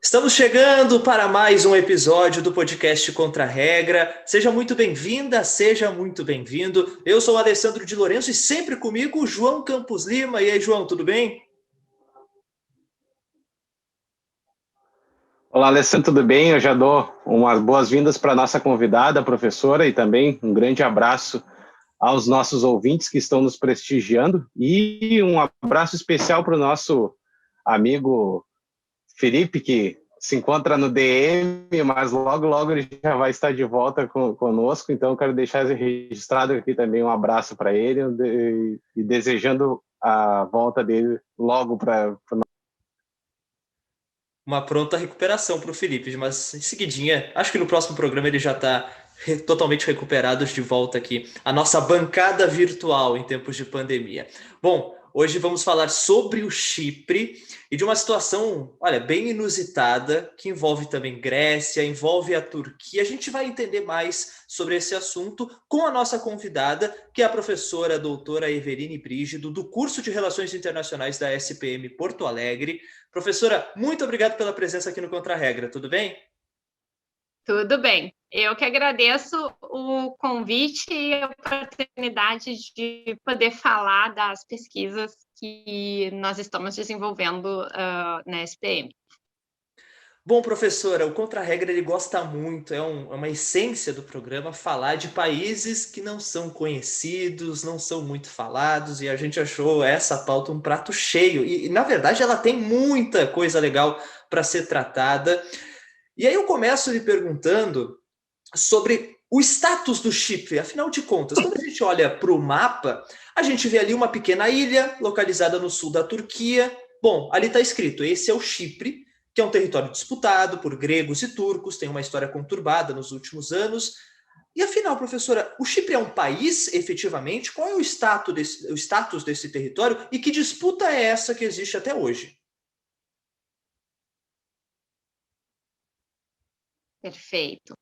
Estamos chegando para mais um episódio do podcast Contra a Regra. Seja muito bem-vinda, seja muito bem-vindo. Eu sou o Alessandro de Lourenço e sempre comigo o João Campos Lima. E aí, João, tudo bem? Olá, Alessandro, tudo bem? Eu já dou umas boas-vindas para a nossa convidada, a professora, e também um grande abraço aos nossos ouvintes que estão nos prestigiando e um abraço especial para o nosso amigo Felipe, que se encontra no DM, mas logo ele já vai estar de volta conosco, então eu quero deixar registrado aqui também um abraço para ele e desejando a volta dele logo para Uma pronta recuperação para o Felipe, mas em seguidinha, acho que no próximo programa ele já está totalmente recuperado de volta aqui. A nossa bancada virtual em tempos de pandemia. Bom, hoje vamos falar sobre o Chipre e de uma situação, olha, bem inusitada, que envolve também Grécia, envolve a Turquia. A gente vai entender mais sobre esse assunto com a nossa convidada, que é a professora doutora Everine Brígido, do curso de Relações Internacionais da SPM Porto Alegre. Professora, muito obrigado pela presença aqui no Contra a Regra, tudo bem? Tudo bem. Eu que agradeço o convite e a oportunidade de poder falar das pesquisas que nós estamos desenvolvendo na SPM. Bom, professora, o Contra a Regra ele gosta muito, é uma essência do programa falar de países que não são conhecidos, não são muito falados, e a gente achou essa pauta um prato cheio. E na verdade, ela tem muita coisa legal para ser tratada. E aí eu começo lhe perguntando sobre o status do Chipre. Afinal de contas, quando a gente olha para o mapa, a gente vê ali uma pequena ilha localizada no sul da Turquia. Bom, ali está escrito: esse é o Chipre, que é um território disputado por gregos e turcos, tem uma história conturbada nos últimos anos. E afinal, professora, o Chipre é um país, efetivamente? Qual é o status desse território e que disputa é essa que existe até hoje? Perfeito.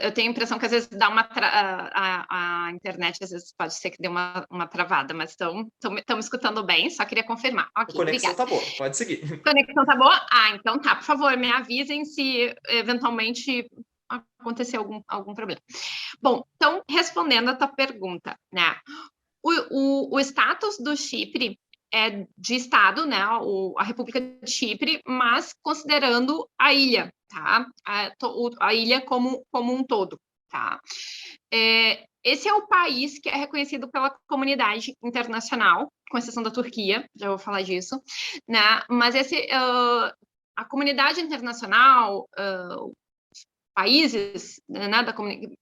Eu tenho a impressão que às vezes dá a internet às vezes pode ser que dê uma travada, mas estão me escutando bem, só queria confirmar. A Ok, conexão obrigada. tá boa, pode seguir. Conexão tá boa? Então tá, por favor, me avisem se eventualmente acontecer algum problema. Bom, então, respondendo a tua pergunta, né? O status do Chipre é de Estado, né? A República de Chipre, mas considerando a ilha, tá? A ilha como um todo, tá? Esse é o país que é reconhecido pela comunidade internacional, com exceção da Turquia, já vou falar disso, né? Mas a comunidade internacional, países, né,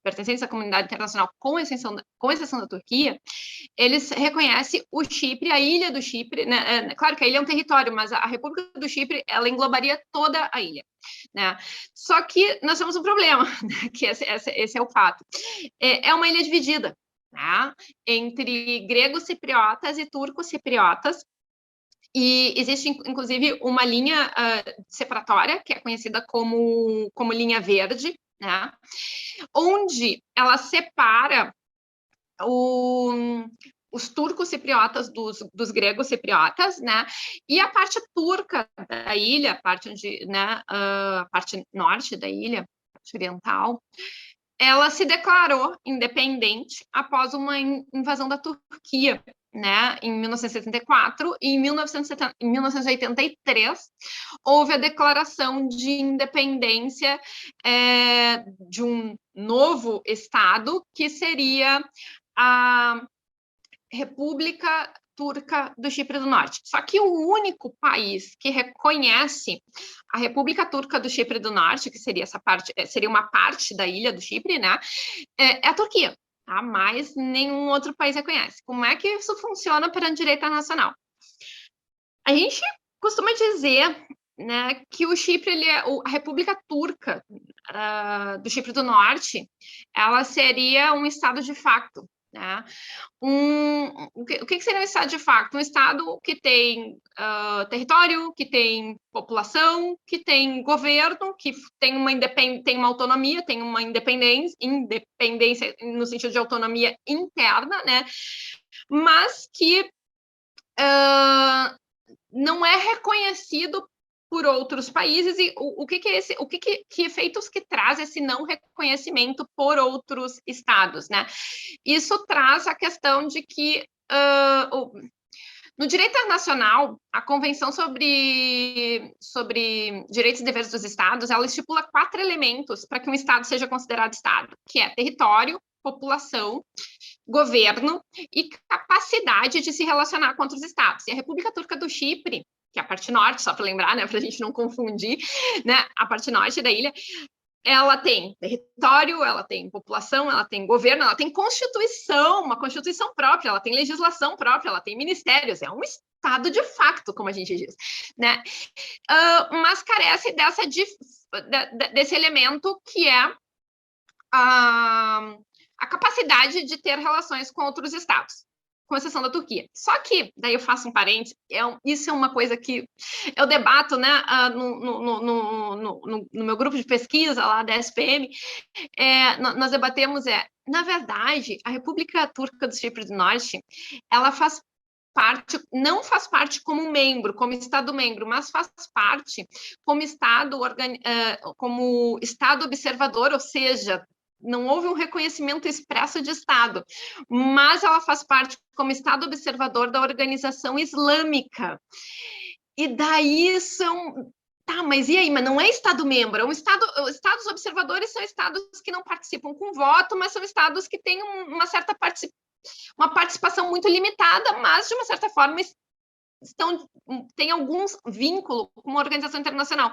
pertencentes à comunidade internacional, com exceção da Turquia, eles reconhecem o Chipre, a ilha do Chipre, né? Claro que a ilha é um território, mas a República do Chipre, ela englobaria toda a ilha, né? Só que nós temos um problema, né? Que esse é o fato. É uma ilha dividida, né? Entre gregos cipriotas e turcos cipriotas, e existe, inclusive, uma linha separatória, que é conhecida como linha verde, né? Onde ela separa os turcos cipriotas dos gregos cipriotas, né? E a parte turca da ilha, a parte a parte norte da ilha, a parte oriental, ela se declarou independente após uma invasão da Turquia, né, em 1974, e em 1983 houve a declaração de independência de um novo estado, que seria a República Turca do Chipre do Norte. Só que o único país que reconhece a República Turca do Chipre do Norte, que seria essa parte, seria uma parte da ilha do Chipre, né, é a Turquia. Tá? Mas nenhum outro país reconhece. Como é que isso funciona perante direito internacional? A gente costuma dizer, né, que o Chipre, a República Turca do Chipre do Norte, ela seria um estado de facto, né? O que seria um estado de facto? Um estado que tem território, que tem população, que tem governo, que tem uma autonomia, tem uma independência no sentido de autonomia interna, né? Mas que não é reconhecido por outros países, e que efeitos que traz esse não reconhecimento por outros estados, né? Isso traz a questão de que no direito internacional, a Convenção sobre Direitos e Deveres dos Estados, ela estipula 4 elementos para que um Estado seja considerado Estado, que é território, população, governo e capacidade de se relacionar com outros Estados. E a República Turca do Chipre, que é a parte norte, só para lembrar, né, para a gente não confundir, né, a parte norte da ilha, ela tem território, ela tem população, ela tem governo, ela tem constituição, uma constituição própria, ela tem legislação própria, ela tem ministérios, é um Estado de facto, como a gente diz, né? Mas carece desse elemento que é a capacidade de ter relações com outros Estados, com exceção da Turquia. Só que, daí eu faço um parênteses, isso é uma coisa que eu debato, né, no meu grupo de pesquisa lá da SPM, nós debatemos, na verdade, a República Turca do Chipre do Norte, ela não faz parte como membro, como Estado-membro, mas faz parte como Estado observador, ou seja, não houve um reconhecimento expresso de Estado, mas ela faz parte como Estado observador da Organização Islâmica. E daí são... Tá, mas e aí? Mas não é Estado-membro, Estados observadores são Estados que não participam com voto, mas são Estados que têm uma certa participação muito limitada, mas, de uma certa forma, tem alguns vínculos com uma organização internacional.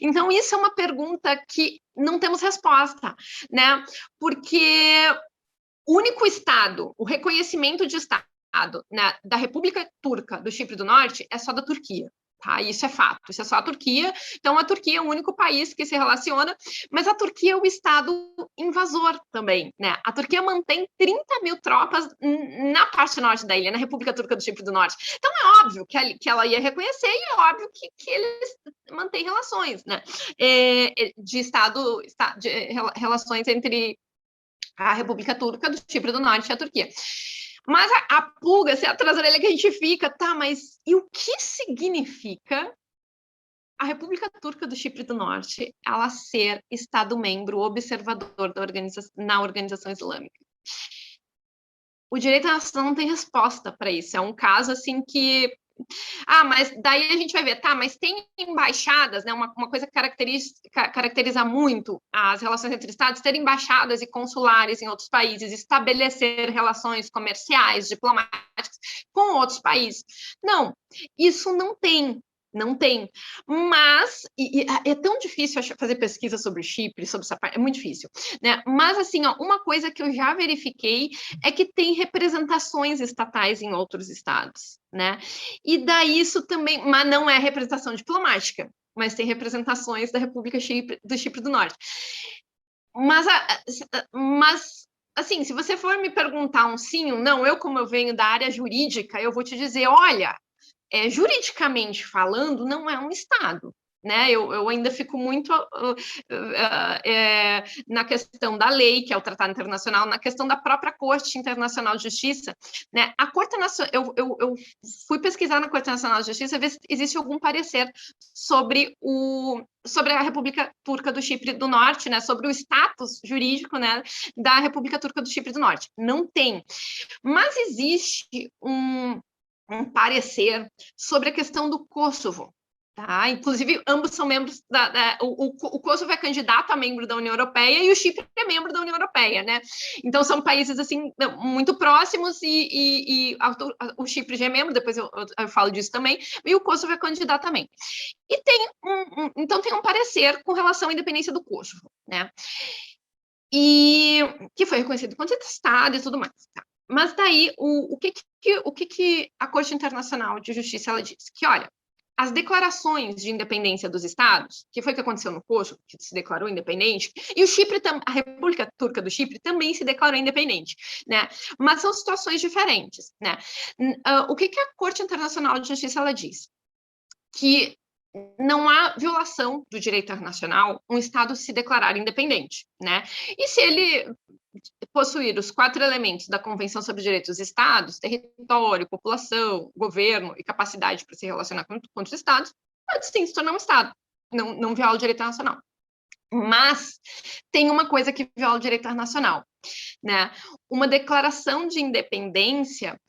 Então, isso é uma pergunta que não temos resposta, né? Porque o único Estado, o reconhecimento de Estado, né, da República Turca do Chipre do Norte é só da Turquia. Tá? Isso é fato, isso é só a Turquia. Então, a Turquia é o único país que se relaciona, mas a Turquia é o Estado invasor também, né? A Turquia mantém 30 mil tropas na parte norte da ilha, na República Turca do Chipre do Norte. Então, é óbvio que ela ia reconhecer e é óbvio que eles mantêm relações, né? Relações entre a República Turca do Chipre do Norte e a Turquia. Mas a pulga, assim, atrás da orelha que a gente fica, tá, mas e o que significa a República Turca do Chipre do Norte, ela ser Estado-membro observador na Organização Islâmica? O direito internacional não tem resposta para isso, é um caso, assim, que... mas daí a gente vai ver, tá, mas tem embaixadas, né, uma coisa que caracteriza muito as relações entre Estados, ter embaixadas e consulares em outros países, estabelecer relações comerciais, diplomáticas com outros países. Não, isso não tem. Mas é tão difícil fazer pesquisa sobre Chipre, sobre essa parte, é muito difícil, né? Mas, assim, uma coisa que eu já verifiquei é que tem representações estatais em outros estados, né? E daí isso também, mas não é representação diplomática, mas tem representações da República do Chipre do Norte. Mas assim, se você for me perguntar um sim ou não, como eu venho da área jurídica, eu vou te dizer, olha, juridicamente falando, não é um Estado, né? Eu ainda fico muito na questão da lei, que é o Tratado Internacional, na questão da própria Corte Internacional de Justiça, né? A Corte Nacional, eu fui pesquisar na Corte Nacional de Justiça, ver se existe algum parecer sobre a República Turca do Chipre do Norte, né? Sobre o status jurídico, né, da República Turca do Chipre do Norte. Não tem. Mas existe um parecer sobre a questão do Kosovo. Tá? Inclusive, ambos são membros o Kosovo é candidato a membro da União Europeia e o Chipre é membro da União Europeia, né? Então, são países, assim, muito próximos e o Chipre já é membro, depois eu falo disso também, e o Kosovo é candidato também. E então, tem um parecer com relação à independência do Kosovo, né? E que foi reconhecido enquanto Estado e tudo mais, tá? Mas daí, o que a Corte Internacional de Justiça ela diz? Que, olha, as declarações de independência dos Estados, que foi o que aconteceu no Kosovo, que se declarou independente, e o Chipre, a República Turca do Chipre também se declarou independente, né? Mas são situações diferentes, né? O que a Corte Internacional de Justiça ela diz? Que não há violação do direito internacional um Estado se declarar independente, né? E se ele possuir os 4 elementos da Convenção sobre os Direitos dos Estados, território, população, governo e capacidade para se relacionar com os Estados, pode sim se tornar um Estado, não viola o direito internacional. Mas tem uma coisa que viola o direito internacional, né? Uma declaração de independência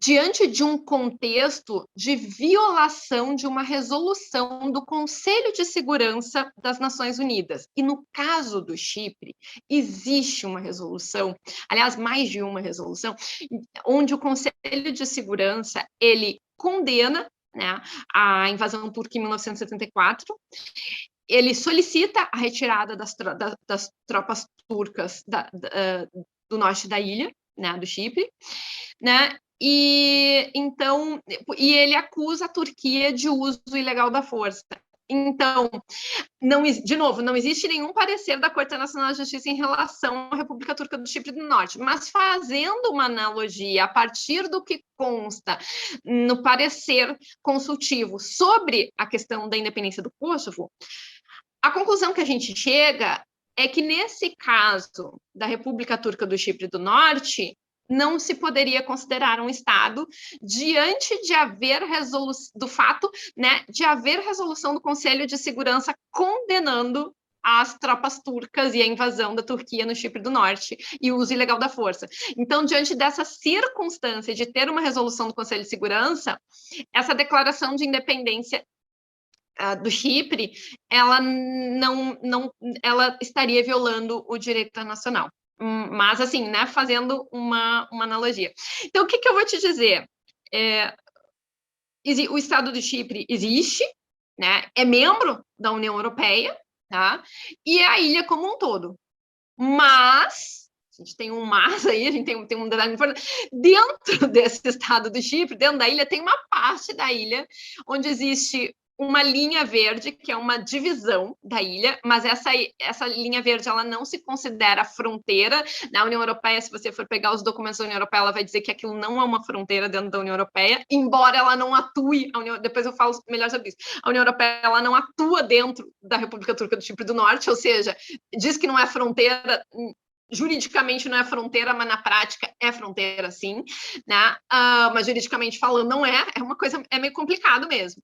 diante de um contexto de violação de uma resolução do Conselho de Segurança das Nações Unidas. E no caso do Chipre, existe uma resolução, aliás, mais de uma resolução, onde o Conselho de Segurança, ele condena, né, a invasão turca em 1974, ele solicita a retirada das tropas turcas do norte da ilha, né, do Chipre, né, e ele acusa a Turquia de uso ilegal da força. Então, de novo, não existe nenhum parecer da Corte Internacional de Justiça em relação à República Turca do Chipre do Norte, mas fazendo uma analogia a partir do que consta no parecer consultivo sobre a questão da independência do Kosovo, a conclusão que a gente chega é que, nesse caso da República Turca do Chipre do Norte, não se poderia considerar um Estado diante de haver do fato, né, de haver resolução do Conselho de Segurança condenando as tropas turcas e a invasão da Turquia no Chipre do Norte e o uso ilegal da força. Então, diante dessa circunstância de ter uma resolução do Conselho de Segurança, essa declaração de independência do Chipre, ela ela estaria violando o direito internacional. Mas, assim, né, fazendo uma analogia. Então, o que eu vou te dizer? O Estado do Chipre existe, né, é membro da União Europeia, tá? E é a ilha como um todo. Mas, a gente tem um mas aí, a gente tem um detalhe importante, dentro desse Estado do Chipre, dentro da ilha, tem uma parte da ilha onde existe uma linha verde, que é uma divisão da ilha, mas essa linha verde, ela não se considera fronteira. Na União Europeia, se você for pegar os documentos da União Europeia, ela vai dizer que aquilo não é uma fronteira dentro da União Europeia, embora ela não atue, depois eu falo melhor sobre isso, a União Europeia, ela não atua dentro da República Turca do Chipre do Norte, ou seja, diz que não é fronteira, juridicamente não é fronteira, mas na prática é fronteira, sim, né? Mas juridicamente falando não é uma coisa, é meio complicado mesmo.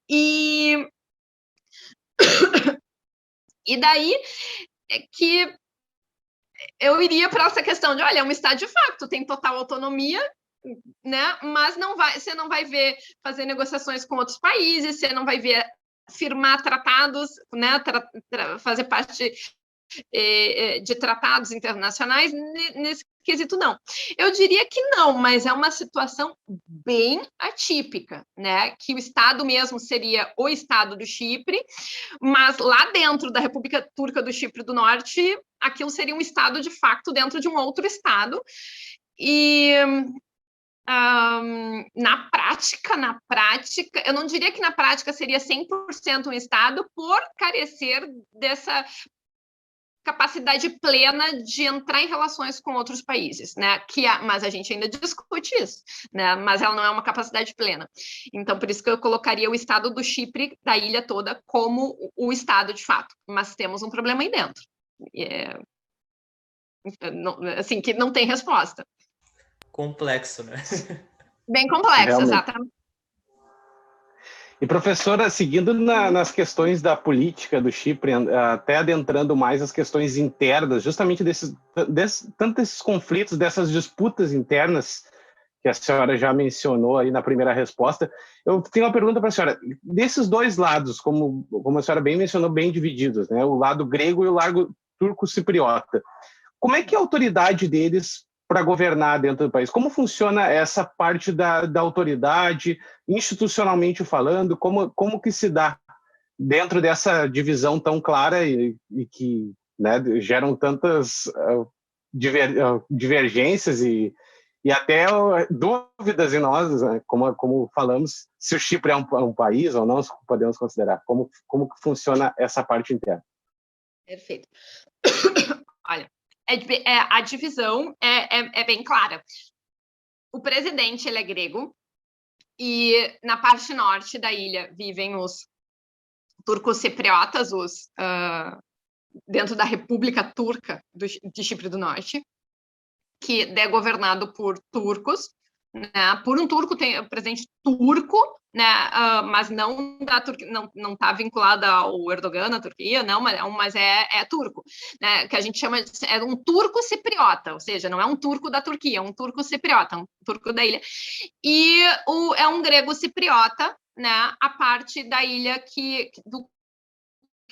E daí é que eu iria para essa questão de, olha, é um Estado de facto, tem total autonomia, né? Mas você não vai ver fazer negociações com outros países, você não vai ver firmar tratados, né? Fazer parte de tratados internacionais nesse quesito, não. Eu diria que não, mas é uma situação bem atípica, né? Que o Estado mesmo seria o Estado do Chipre, mas lá dentro da República Turca do Chipre do Norte, aquilo seria um Estado de facto dentro de um outro Estado. E na prática, eu não diria que na prática seria 100% um Estado por carecer dessa capacidade plena de entrar em relações com outros países, né? Mas a gente ainda discute isso, né? Mas ela não é uma capacidade plena. Então, por isso que eu colocaria o Estado do Chipre, da ilha toda, como o Estado de fato. Mas temos um problema aí dentro. Assim, que não tem resposta. Complexo, né? Bem complexo, realmente. Exatamente. E, professora, seguindo nas questões da política do Chipre, até adentrando mais as questões internas, justamente tanto desses conflitos, dessas disputas internas que a senhora já mencionou aí na primeira resposta, eu tenho uma pergunta para a senhora. Desses dois lados, como a senhora bem mencionou, bem divididos, né, o lado grego e o lado turco-cipriota, como é que é a autoridade deles para governar dentro do país? Como funciona essa parte da autoridade, institucionalmente falando, como que se dá dentro dessa divisão tão clara e que, né, geram tantas divergências e até dúvidas em nós, né, como falamos, se o Chipre é um país ou não, podemos considerar. Como que funciona essa parte interna? Perfeito. Olha, a divisão é bem clara. O presidente, ele é grego, e na parte norte da ilha vivem os turcos-cipriotas, dentro da República Turca de Chipre do Norte, que é governado por turcos, né? Por um turco, tem presidente turco, né? Mas não da Turquia, não está vinculado ao Erdogan na Turquia, não, mas é turco, né? Que a gente chama de um turco cipriota, ou seja, não é um turco da Turquia, é um turco cipriota, um turco da ilha. E é um grego cipriota, né? A parte da ilha que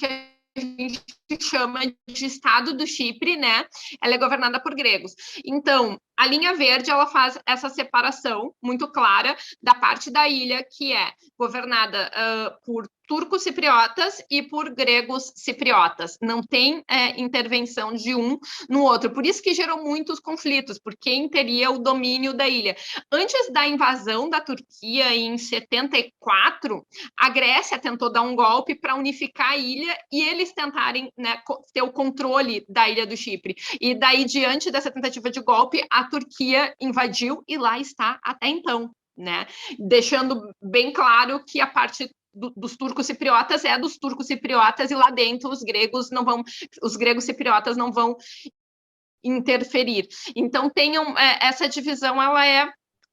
a gente chama de Estado do Chipre, né? Ela é governada por gregos. Então, a linha verde, ela faz essa separação muito clara da parte da ilha que é governada por turcos cipriotas e por gregos cipriotas. Não tem intervenção de um no outro. Por isso que gerou muitos conflitos, por quem teria o domínio da ilha. Antes da invasão da Turquia, em 74, a Grécia tentou dar um golpe para unificar a ilha e eles tentarem, né, ter o controle da ilha do Chipre. E daí, diante dessa tentativa de golpe, a Turquia invadiu e lá está até então, né? Deixando bem claro que a parte dos turcos cipriotas é dos turcos cipriotas e lá dentro os gregos cipriotas não vão interferir. Então, essa divisão, ela é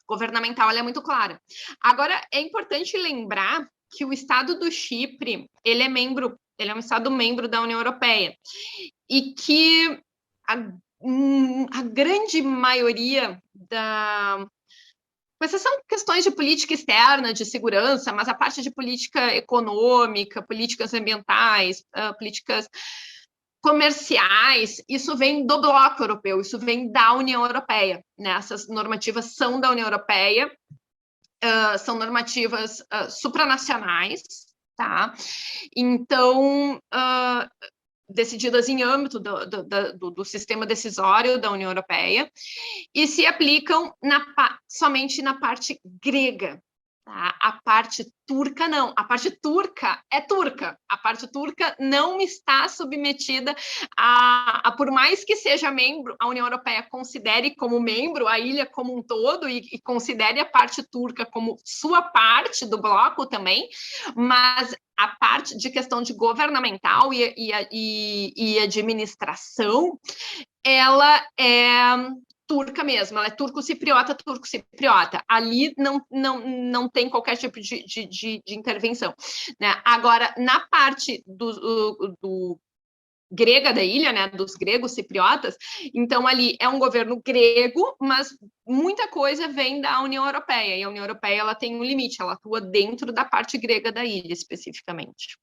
governamental, ela é muito clara. Agora, é importante lembrar que o Estado do Chipre, ele é um Estado membro da União Europeia e que a grande maioria essas são questões de política externa, de segurança, mas a parte de política econômica, políticas ambientais, políticas comerciais, isso vem do bloco europeu, isso vem da União Europeia, né? Essas normativas são da União Europeia, são normativas supranacionais, tá? Então, decididas em âmbito do sistema decisório da União Europeia e se aplicam somente na parte grega. Tá? A parte turca, não. A parte turca é turca. A parte turca não está submetida por mais que seja membro, a União Europeia considere como membro a ilha como um todo e considere a parte turca como sua parte do bloco também, mas a parte de questão de governamental e administração, ela é turca mesmo, ela é turco-cipriota. Ali não tem qualquer tipo de intervenção, né? Agora, na parte do grega da ilha, né, dos gregos cipriotas, então ali é um governo grego, mas muita coisa vem da União Europeia, e a União Europeia ela tem um limite, ela atua dentro da parte grega da ilha, especificamente.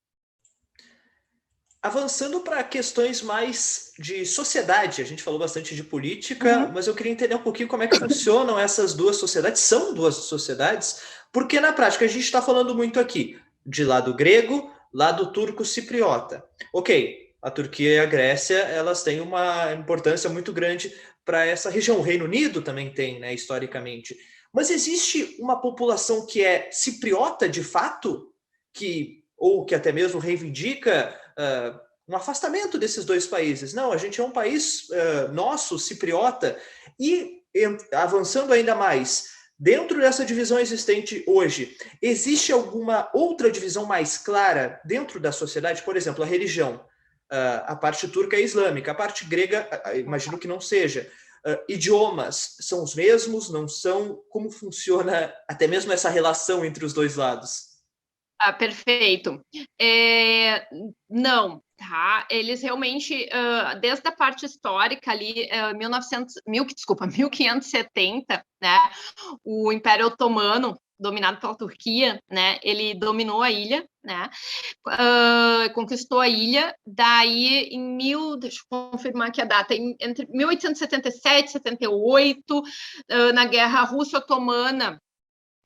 Avançando para questões mais de sociedade, a gente falou bastante de política, mas eu queria entender um pouquinho como é que funcionam essas duas sociedades, são duas sociedades, porque na prática a gente está falando muito aqui de lado grego, lado turco-cipriota. Ok, a Turquia e a Grécia, elas têm uma importância muito grande para essa região. O Reino Unido também tem, né, historicamente. Mas existe uma população que é cipriota de fato, ou que até mesmo reivindica um afastamento desses dois países. Não, a gente é um país nosso, cipriota, e avançando ainda mais, dentro dessa divisão existente hoje, existe alguma outra divisão mais clara dentro da sociedade? Por exemplo, a religião. A parte turca é islâmica, a parte grega, imagino que não seja. Idiomas são os mesmos, não são? Como funciona até mesmo essa relação entre os dois lados? Perfeito. Não, tá? Eles realmente, desde a parte histórica ali, 1570, né? O Império Otomano, dominado pela Turquia, né? Ele dominou a ilha, né? Conquistou a ilha. Daí, deixa eu confirmar aqui a data, entre 1877 e 78, na Guerra Russo-Otomana,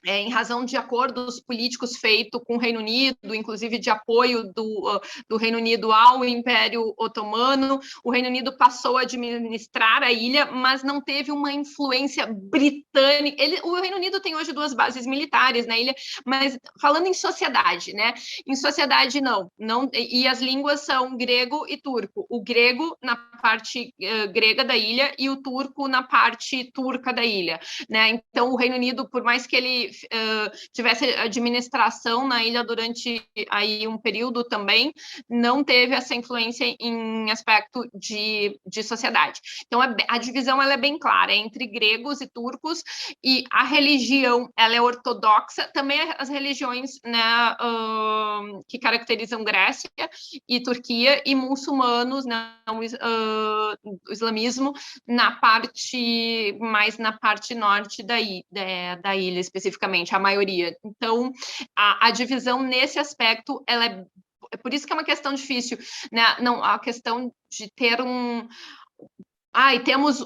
em razão de acordos políticos feitos com o Reino Unido, inclusive de apoio do Reino Unido ao Império Otomano, o Reino Unido passou a administrar a ilha, mas não teve uma influência britânica. O Reino Unido tem hoje 2 bases militares na ilha, mas falando em sociedade, né? Em sociedade, não. E as línguas são grego e turco. O grego na parte grega da ilha e o turco na parte turca da ilha, né? Então, o Reino Unido, por mais que ele que tivesse administração na ilha durante aí um período também, não teve essa influência em aspecto de sociedade. Então, a divisão ela é bem clara, é entre gregos e turcos, e a religião ela é ortodoxa, também as religiões, né, que caracterizam Grécia e Turquia, e muçulmanos, né, o islamismo, mais na parte norte da ilha, especificamente, a maioria. Então, a divisão nesse aspecto, ela é por isso que é uma questão difícil, né? Não, a questão de ter e temos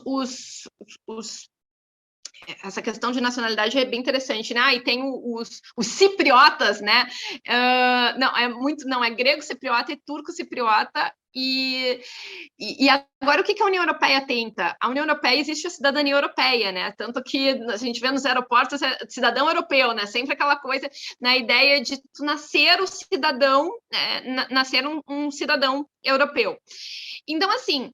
essa questão de nacionalidade é bem interessante, né? E tem os cipriotas, né? Não, é grego cipriota e turco cipriota. E agora, o que a União Europeia tenta? A União Europeia, existe a cidadania europeia, né? Tanto que a gente vê nos aeroportos cidadão europeu, né? Sempre aquela coisa, na ideia de tu nascer o cidadão, nascer um cidadão europeu. Então, assim,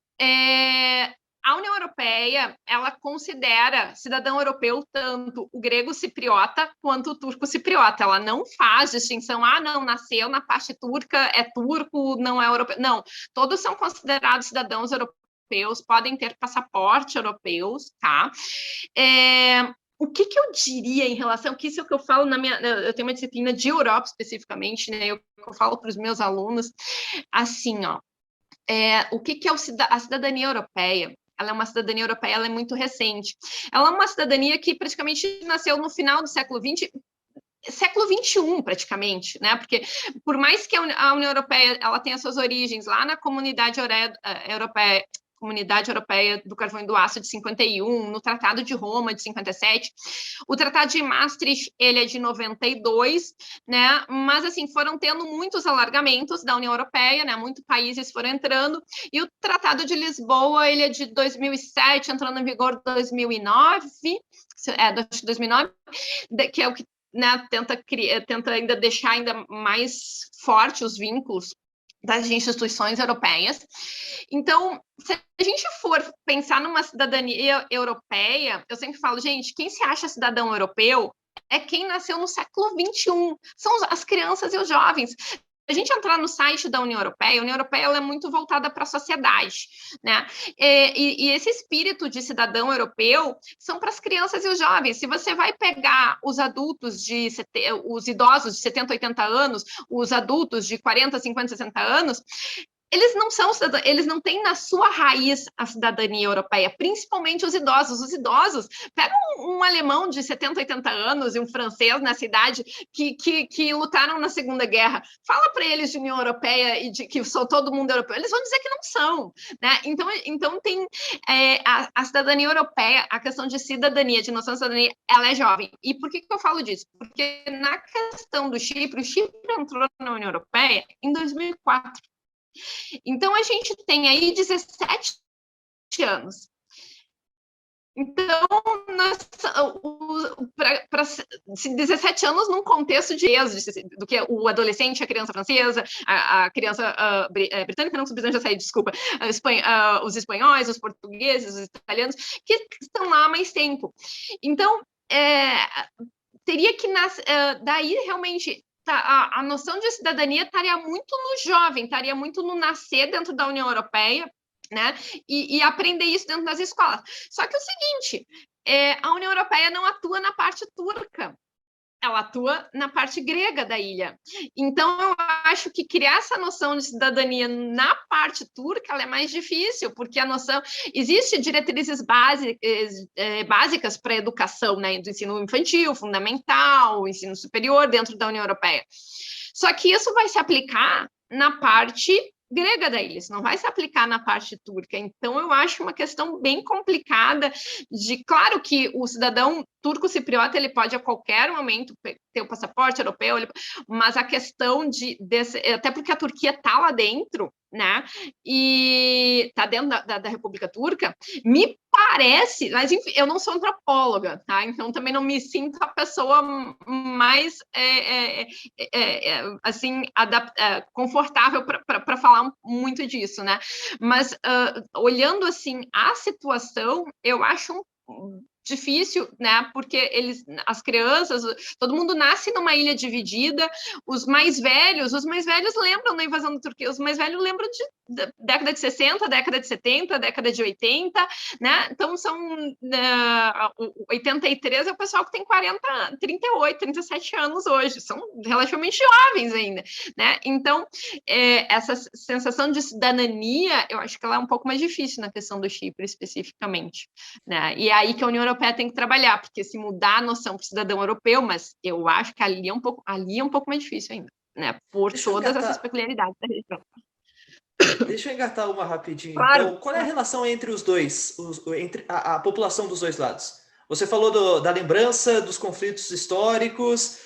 a União Europeia, ela considera cidadão europeu tanto o grego cipriota quanto o turco cipriota. Ela não faz distinção, não, nasceu na parte turca, é turco, não é europeu. Não, todos são considerados cidadãos europeus, podem ter passaporte europeus, tá? O que eu diria em relação, que isso é o que eu falo eu tenho uma disciplina de Europa especificamente, né? Eu falo para os meus alunos, assim, ó, o que é a cidadania europeia? Ela é uma cidadania europeia, ela é muito recente. Ela é uma cidadania que praticamente nasceu no final do século XX, século XXI, praticamente, né? Porque, por mais que a União Europeia ela tenha suas origens lá na Comunidade Europeia, Comunidade Europeia do Carvão e do Aço de 51, no Tratado de Roma de 57, o Tratado de Maastricht, ele é de 92, né? Mas, assim, foram tendo muitos alargamentos da União Europeia, né? Muitos países foram entrando, e o Tratado de Lisboa, ele é de 2007, entrando em vigor em 2009, 2009, que é o que, né, tenta ainda deixar ainda mais forte os vínculos das instituições europeias. Então, se a gente for pensar numa cidadania europeia, eu sempre falo, gente, quem se acha cidadão europeu é quem nasceu no século XXI, são as crianças e os jovens. A gente entrar no site da União Europeia, a União Europeia ela é muito voltada para a sociedade, né? E esse espírito de cidadão europeu são para as crianças e os jovens. Se você vai pegar os adultos os idosos de 70, 80 anos, os adultos de 40, 50, 60 anos, eles não são cidadãos, eles não têm na sua raiz a cidadania europeia, principalmente os idosos. Os idosos, pega um alemão de 70, 80 anos e um francês nessa idade que lutaram na Segunda Guerra, fala para eles de União Europeia e de que sou todo mundo europeu, eles vão dizer que não são, né? Então tem a cidadania europeia, a questão de cidadania, de noção de cidadania, ela é jovem. E por que eu falo disso? Porque na questão do Chipre, o Chipre entrou na União Europeia em 2004. Então, a gente tem aí 17 anos. Então, 17 anos num contexto de êxito, do que o adolescente, a criança francesa, a criança britânica, não, os britânicos já saí, desculpa, os espanhóis, os portugueses, os italianos, que estão lá há mais tempo. Então, teria que daí realmente a noção de cidadania estaria muito no jovem, estaria muito no nascer dentro da União Europeia, né? E aprender isso dentro das escolas. Só que é o seguinte, a União Europeia não atua na parte turca, ela atua na parte grega da ilha. Então, eu acho que criar essa noção de cidadania na parte turca ela é mais difícil, porque a noção... Existem diretrizes básicas para a educação, né, do ensino infantil, fundamental, ensino superior dentro da União Europeia. Só que isso vai se aplicar na parte grega da ilha, isso não vai se aplicar na parte turca. Então, eu acho uma questão bem complicada claro que o cidadão turco-cipriota, ele pode a qualquer momento ter o passaporte europeu, mas a questão até porque a Turquia está lá dentro, né, e está dentro da República Turca, me parece, mas enfim, eu não sou antropóloga, tá? Então também não me sinto a pessoa mais assim confortável para falar muito disso, né? Mas olhando assim a situação, eu acho difícil, né? Porque as crianças, todo mundo nasce numa ilha dividida. Os mais velhos lembram da invasão da Turquia. Os mais velhos lembram de década de 60, década de 70, década de 80, né? Então são 83 é o pessoal que tem 40, 38, 37 anos hoje. São relativamente jovens ainda, né? Então essa sensação de cidadania, eu acho que ela é um pouco mais difícil na questão do Chipre especificamente, né? E é aí que a União Europeia tem que trabalhar, porque se mudar a noção para o cidadão europeu, mas eu acho que ali é um pouco mais difícil ainda, né? Por todas essas peculiaridades da região. Deixa eu engatar uma rapidinho. Claro. Então, qual é a relação entre os dois, entre a população dos dois lados? Você falou da lembrança dos conflitos históricos.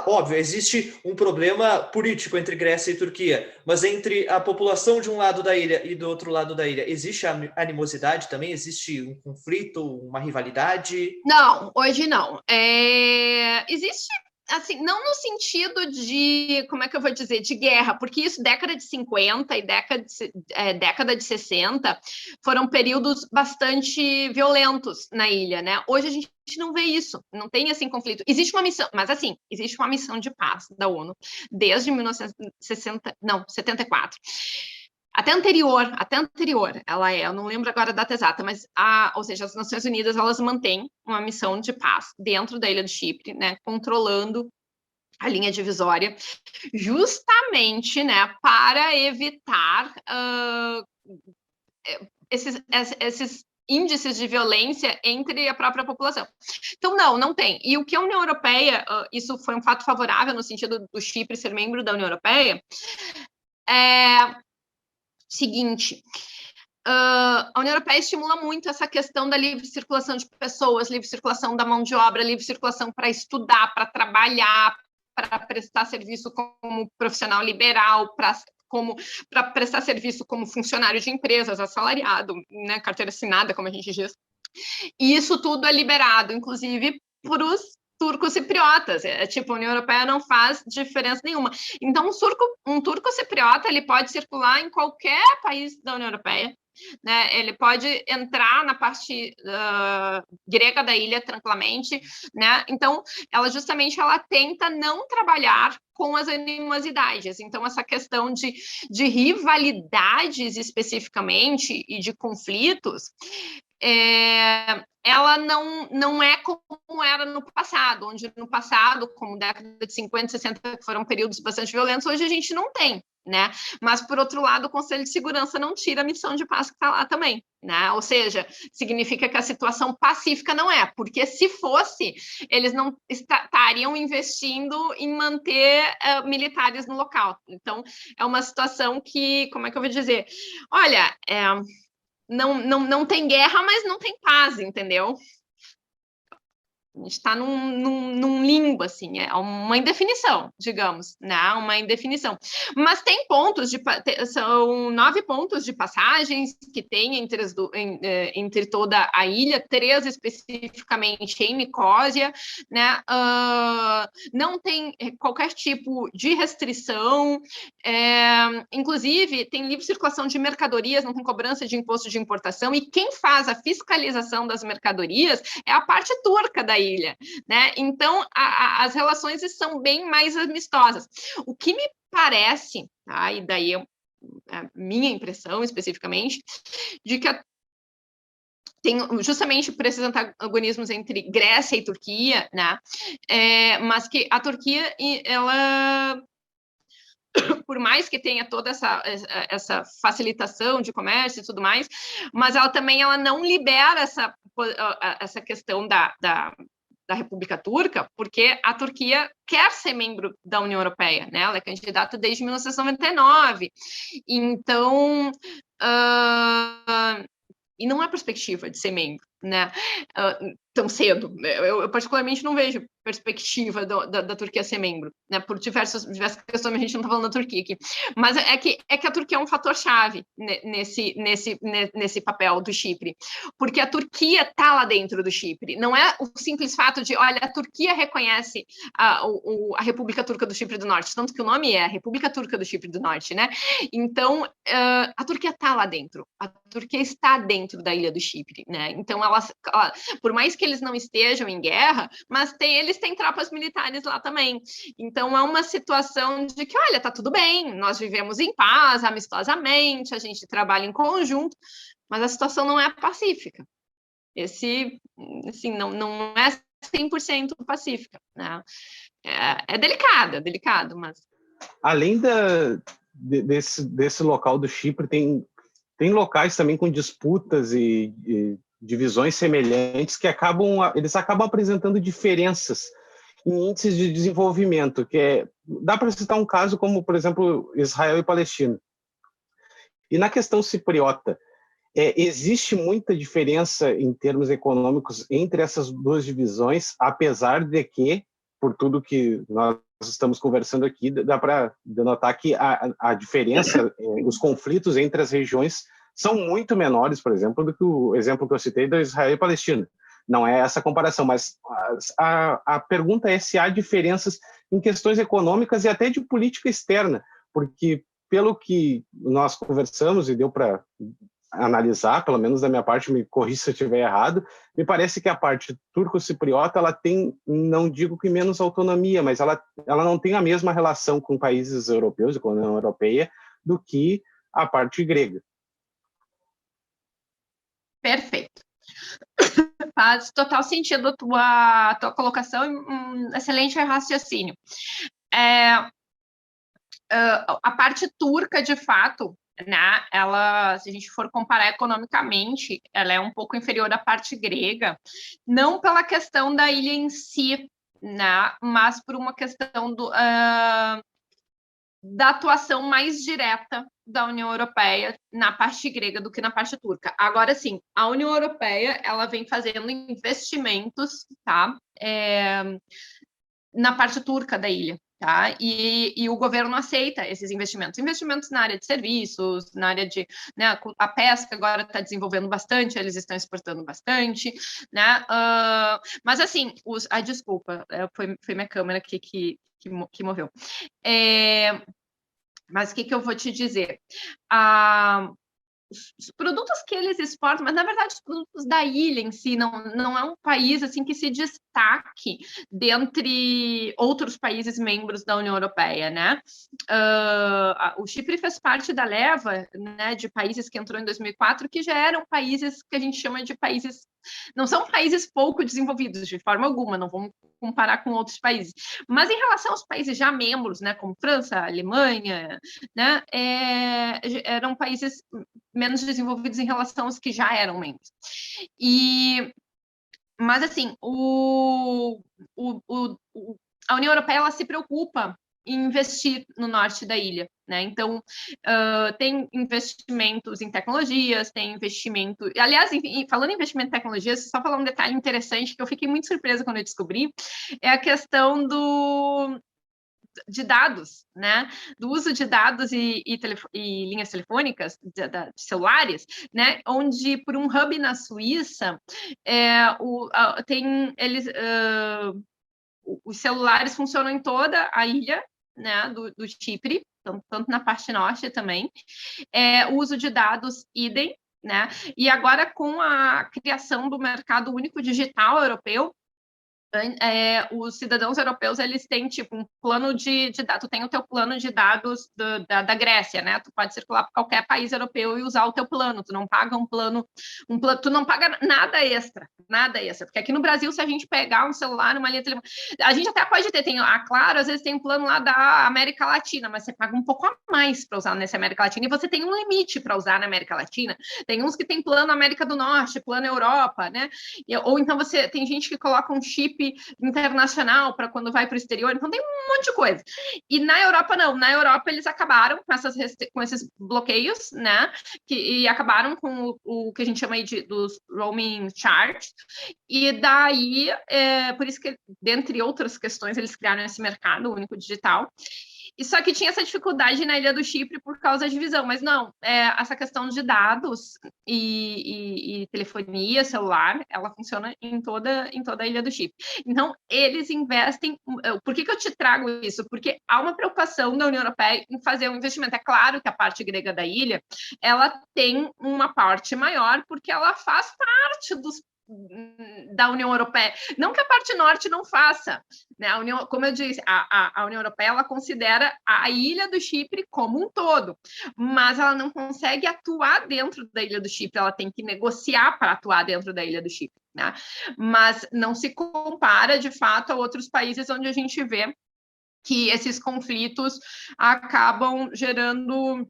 Óbvio, existe um problema político entre Grécia e Turquia, mas entre a população de um lado da ilha e do outro lado da ilha, existe animosidade também? Existe um conflito, uma rivalidade? Não, hoje não. Existe, assim, não no sentido de, como é que eu vou dizer, de guerra, porque isso, década de 50 e década de 60, foram períodos bastante violentos na ilha, né? Hoje a gente não vê isso, não tem, assim, conflito. Existe uma missão, mas, assim, existe uma missão de paz da ONU desde 74. Até anterior, eu não lembro agora a data exata, mas, ou seja, as Nações Unidas, elas mantêm uma missão de paz dentro da ilha do Chipre, né, controlando a linha divisória, justamente, né, para evitar esses índices de violência entre a própria população. Então, não tem. E o que a União Europeia, isso foi um fato favorável no sentido do Chipre ser membro da União Europeia, seguinte, a União Europeia estimula muito essa questão da livre circulação de pessoas, livre circulação da mão de obra, livre circulação para estudar, para trabalhar, para prestar serviço como profissional liberal, para prestar serviço como funcionário de empresas, assalariado, né, carteira assinada, como a gente diz. E isso tudo é liberado, inclusive para os turco-cipriotas. Tipo, a União Europeia não faz diferença nenhuma. Então, um turco-cipriota, ele pode circular em qualquer país da União Europeia, né? Ele pode entrar na parte grega da ilha tranquilamente, né? Então, ela tenta não trabalhar com as animosidades. Então, essa questão de rivalidades especificamente e de conflitos, ela não é como era no passado, onde no passado, como década de 50, 60, que foram períodos bastante violentos, hoje a gente não tem, né? Mas, por outro lado, o Conselho de Segurança não tira a missão de paz que está lá também, né? Ou seja, significa que a situação pacífica não é, porque se fosse, eles não estariam investindo em manter militares no local. Então, é uma situação que, como é que eu vou dizer? Olha, não tem guerra, mas não tem paz, entendeu? A gente está num limbo, assim, é uma indefinição, digamos, né? Uma indefinição. Mas tem pontos, são 9 pontos de passagens que tem entre toda a ilha, 3 especificamente em Nicósia, né? Não tem qualquer tipo de restrição, inclusive tem livre circulação de mercadorias, não tem cobrança de imposto de importação, e quem faz a fiscalização das mercadorias é a parte turca da ilha, né? Então, as relações são bem mais amistosas. O que me parece, tá? E daí a minha impressão especificamente, de que tem justamente por esses antagonismos entre Grécia e Turquia, né? Mas que a Turquia, ela, por mais que tenha toda essa facilitação de comércio e tudo mais, mas ela também não libera essa questão da República Turca, porque a Turquia quer ser membro da União Europeia, né? Ela é candidata desde 1999. Então, e não há perspectiva de ser membro, né? Tão cedo. Eu particularmente não vejo perspectiva da Turquia ser membro, né? Por diversas questões, a gente não está falando da Turquia aqui. Mas é que a Turquia é um fator-chave nesse papel do Chipre, porque a Turquia está lá dentro do Chipre. Não é o simples fato de, olha, a Turquia reconhece a República Turca do Chipre do Norte, tanto que o nome é República Turca do Chipre do Norte, né? Então, a Turquia está lá dentro. A Turquia está dentro da ilha do Chipre, né? Então, por mais que eles não estejam em guerra, mas eles têm tropas militares lá também. Então, é uma situação de que, olha, tá tudo bem, nós vivemos em paz, amistosamente, a gente trabalha em conjunto, mas a situação não é pacífica. Assim, não é 100% pacífica, né? É delicado, mas... Além desse local do Chipre, tem locais também com disputas e divisões semelhantes que eles acabam apresentando diferenças em índices de desenvolvimento, dá para citar um caso como, por exemplo, Israel e Palestina. E na questão cipriota, existe muita diferença em termos econômicos entre essas duas divisões, apesar de que, por tudo que nós estamos conversando aqui, dá para denotar que a diferença, os conflitos entre as regiões são muito menores, por exemplo, do que o exemplo que eu citei do Israel e Palestina. Não é essa comparação, mas a pergunta é se há diferenças em questões econômicas e até de política externa, porque pelo que nós conversamos e deu para analisar, pelo menos da minha parte, me corrija se eu estiver errado, me parece que a parte turco-cipriota, ela tem, não digo que menos autonomia, mas ela não tem a mesma relação com países europeus e com a União Europeia do que a parte grega. Perfeito. Faz total sentido a tua colocação, excelente raciocínio. A parte turca, de fato, né, ela, se a gente for comparar economicamente, ela é um pouco inferior à parte grega, não pela questão da ilha em si, né, mas por uma questão da atuação mais direta da União Europeia na parte grega do que na parte turca. Agora, sim, a União Europeia, ela vem fazendo investimentos, tá, na parte turca da ilha, tá? E o governo aceita esses investimentos na área de serviços, na área de, né, a pesca agora está desenvolvendo bastante, eles estão exportando bastante, né? Mas assim, desculpa, foi minha câmera aqui que moveu. Mas o que eu vou te dizer? Os produtos que eles exportam, mas na verdade os produtos da ilha em si, não é um país assim que se destaque dentre outros países membros da União Europeia, né? O Chipre fez parte da leva, né, de países que entrou em 2004, que já eram países que a gente chama de países, não são países pouco desenvolvidos de forma alguma, não vamos comparar com outros países, mas em relação aos países já membros, né, como França, Alemanha, né, eram países menos desenvolvidos em relação aos que já eram membros. Mas, assim, a União Europeia, ela se preocupa em investir no norte da ilha, né? Então, tem investimentos em tecnologias, tem investimento... Aliás, falando em investimento em tecnologias, só falar um detalhe interessante que eu fiquei muito surpresa quando eu descobri, é a questão de dados, né? Do uso de dados e linhas telefônicas, de celulares, né? Onde, por um hub na Suíça, os celulares funcionam em toda a ilha, né, do Chipre, tanto na parte norte também. O uso de dados idem, né? E agora, com a criação do mercado único digital europeu, os cidadãos europeus, eles têm, tipo, um plano de dados. Tu tem o teu plano de dados da Grécia, né? Tu pode circular por qualquer país europeu e usar o teu plano. Tu não paga um plano, tu não paga nada extra, porque aqui no Brasil, se a gente pegar um celular, uma linha telefônica, a gente até pode ter, Claro, às vezes tem um plano lá da América Latina, mas você paga um pouco a mais para usar nessa América Latina, e você tem um limite para usar na América Latina. Tem uns que tem plano América do Norte, plano Europa, né? Ou então tem gente que coloca um chip internacional para quando vai para o exterior, então tem um monte de coisa. E na Europa, não. Na Europa, eles acabaram com esses bloqueios, né? E acabaram com o que a gente chama aí dos roaming charges. E daí, por isso que, dentre outras questões, eles criaram esse mercado único digital. E só que tinha essa dificuldade na Ilha do Chipre por causa da divisão, mas não, essa questão de dados e telefonia celular, ela funciona em toda a Ilha do Chipre. Então, eles investem... Por que eu te trago isso? Porque há uma preocupação da União Europeia em fazer um investimento. É claro que a parte grega da ilha, ela tem uma parte maior, porque ela faz parte dos da União Europeia. Não que a parte norte não faça, né? Como eu disse, a União Europeia ela considera a ilha do Chipre como um todo, mas ela não consegue atuar dentro da ilha do Chipre, ela tem que negociar para atuar dentro da ilha do Chipre, né? Mas não se compara, de fato, a outros países onde a gente vê que esses conflitos acabam gerando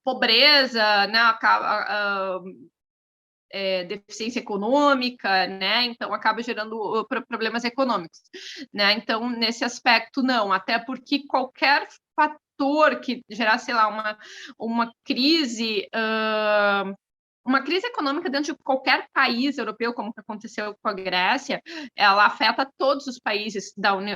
pobreza, né? Deficiência econômica, né? Então acaba gerando problemas econômicos, né? Então nesse aspecto não, até porque qualquer fator que gerasse, sei lá, uma crise econômica dentro de qualquer país europeu, como que aconteceu com a Grécia, ela afeta todos os países da União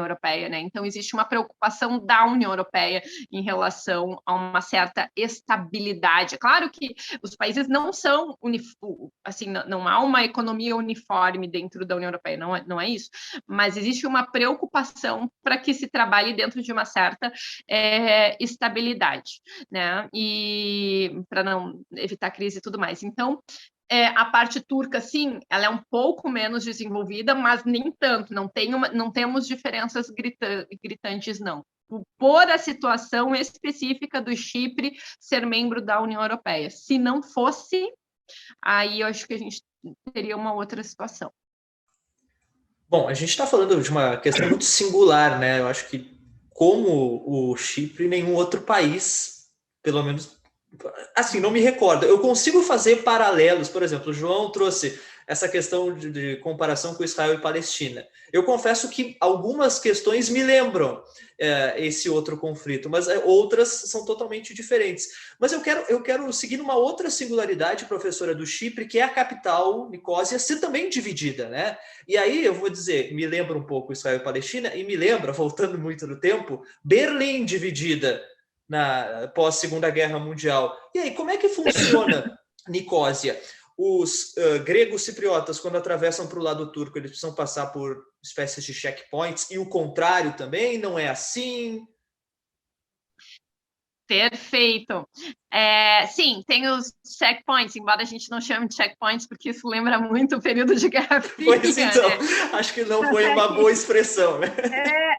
Europeia, né? Então, existe uma preocupação da União Europeia em relação a uma certa estabilidade. Claro que os países não são, assim, não há uma economia uniforme dentro da União Europeia, não é isso, mas existe uma preocupação para que se trabalhe dentro de uma certa estabilidade, né? E para não evitar crise e tudo mais. Então, a parte turca, sim, ela é um pouco menos desenvolvida, mas nem tanto, não temos diferenças gritantes, não. Por a situação específica do Chipre ser membro da União Europeia. Se não fosse, aí eu acho que a gente teria uma outra situação. Bom, a gente está falando de uma questão muito singular, né? Eu acho que, como o Chipre, nenhum outro país, pelo menos, assim, não me recordo. Eu consigo fazer paralelos, por exemplo, o João trouxe essa questão de comparação com Israel e Palestina. Eu confesso que algumas questões me lembram esse outro conflito, mas outras são totalmente diferentes. Mas eu quero seguir numa outra singularidade, professora, do Chipre, que é a capital, Nicósia, ser também dividida, né? E aí eu vou dizer, me lembra um pouco Israel e Palestina, e me lembra, voltando muito no tempo, Berlim dividida na pós-Segunda Guerra Mundial. E aí, como é que funciona Nicósia? Os gregos cipriotas, quando atravessam para o lado turco, eles precisam passar por espécies de checkpoints, e o contrário também, não é assim? Perfeito. Sim, tem os checkpoints, embora a gente não chame de checkpoints, porque isso lembra muito o período de Guerra Fria. Pois então, né? Acho que não foi uma boa expressão, né?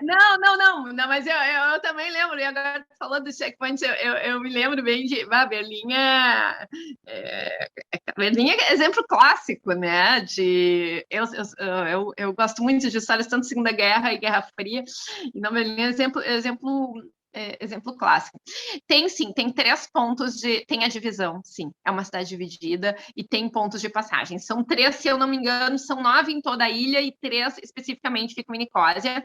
Não, mas eu também lembro, e agora falando dos checkpoints, eu me lembro bem de Berlim Berlim é exemplo clássico, né? Eu gosto muito de histórias tanto Segunda Guerra e Guerra Fria, então Berlim é exemplo clássico. Tem 3 pontos tem a divisão, sim, é uma cidade dividida e tem pontos de passagem. São 3, se eu não me engano, são 9 em toda a ilha e 3 especificamente ficam em Nicósia.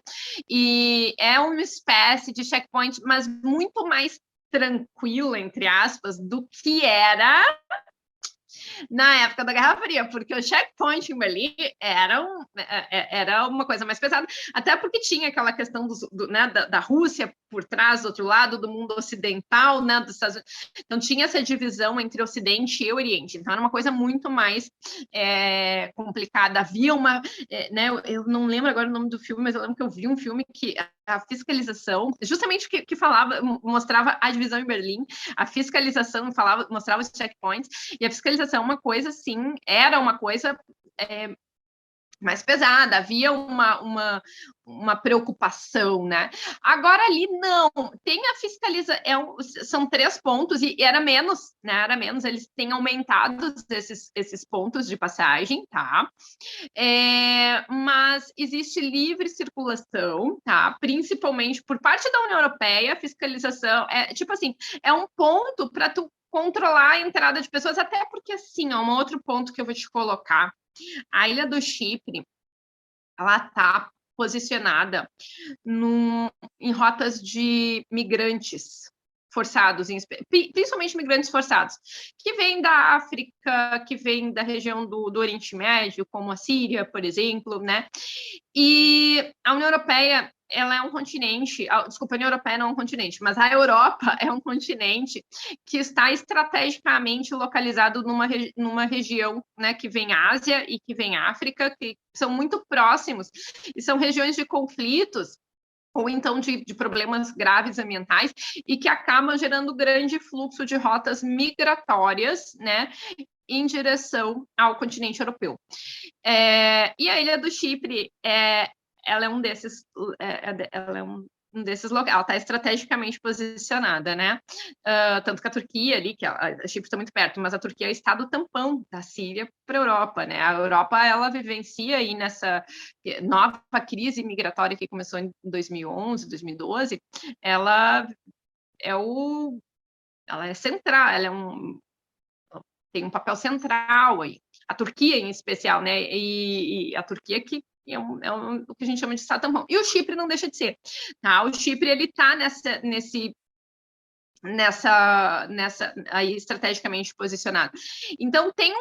E é uma espécie de checkpoint, mas muito mais tranquilo, entre aspas, do que era na época da Guerra Fria, porque o checkpoint em Berlim era uma coisa mais pesada, até porque tinha aquela questão né, da Rússia por trás, do outro lado, do mundo ocidental, né, dos Estados Unidos. Então tinha essa divisão entre Ocidente e Oriente, então era uma coisa muito mais complicada. Havia né, eu não lembro agora o nome do filme, mas eu lembro que eu vi um filme que a fiscalização, justamente que mostrava a divisão em Berlim, a fiscalização mostrava os checkpoints, e a fiscalização era uma coisa mais pesada, havia uma preocupação, né? Agora ali não, tem a fiscalização, são 3 pontos e era menos, né? Era menos, eles têm aumentado esses pontos de passagem, tá? Mas existe livre circulação, tá? Principalmente por parte da União Europeia, a fiscalização tipo assim, é um ponto para tu controlar a entrada de pessoas, até porque assim, um outro ponto que eu vou te colocar. A ilha do Chipre, ela está posicionada em rotas de migrantes forçados, principalmente migrantes forçados, que vêm da África, que vêm da região do Oriente Médio, como a Síria, por exemplo, né? E a União Europeia, ela é um continente, desculpa, a União Europeia não é um continente, mas a Europa é um continente que está estrategicamente localizado numa região, né, que vem Ásia e que vem África, que são muito próximos, e são regiões de conflitos ou então de problemas graves ambientais, e que acabam gerando grande fluxo de rotas migratórias, né, em direção ao continente europeu. E a ilha do Chipre, ela é um desses, ela é um desses locais, ela está estrategicamente posicionada, né? Tanto que a Turquia ali, que a Chipre está muito perto, mas a Turquia é o estado tampão da Síria para a Europa, né? A Europa, ela vivencia aí nessa nova crise migratória que começou em 2011, 2012, ela é central, tem um papel central aí. A Turquia, em especial, né? E a Turquia que o que a gente chama de estado tampão. E o Chipre não deixa de ser. Tá? O Chipre, ele está aí estrategicamente posicionado. Então tem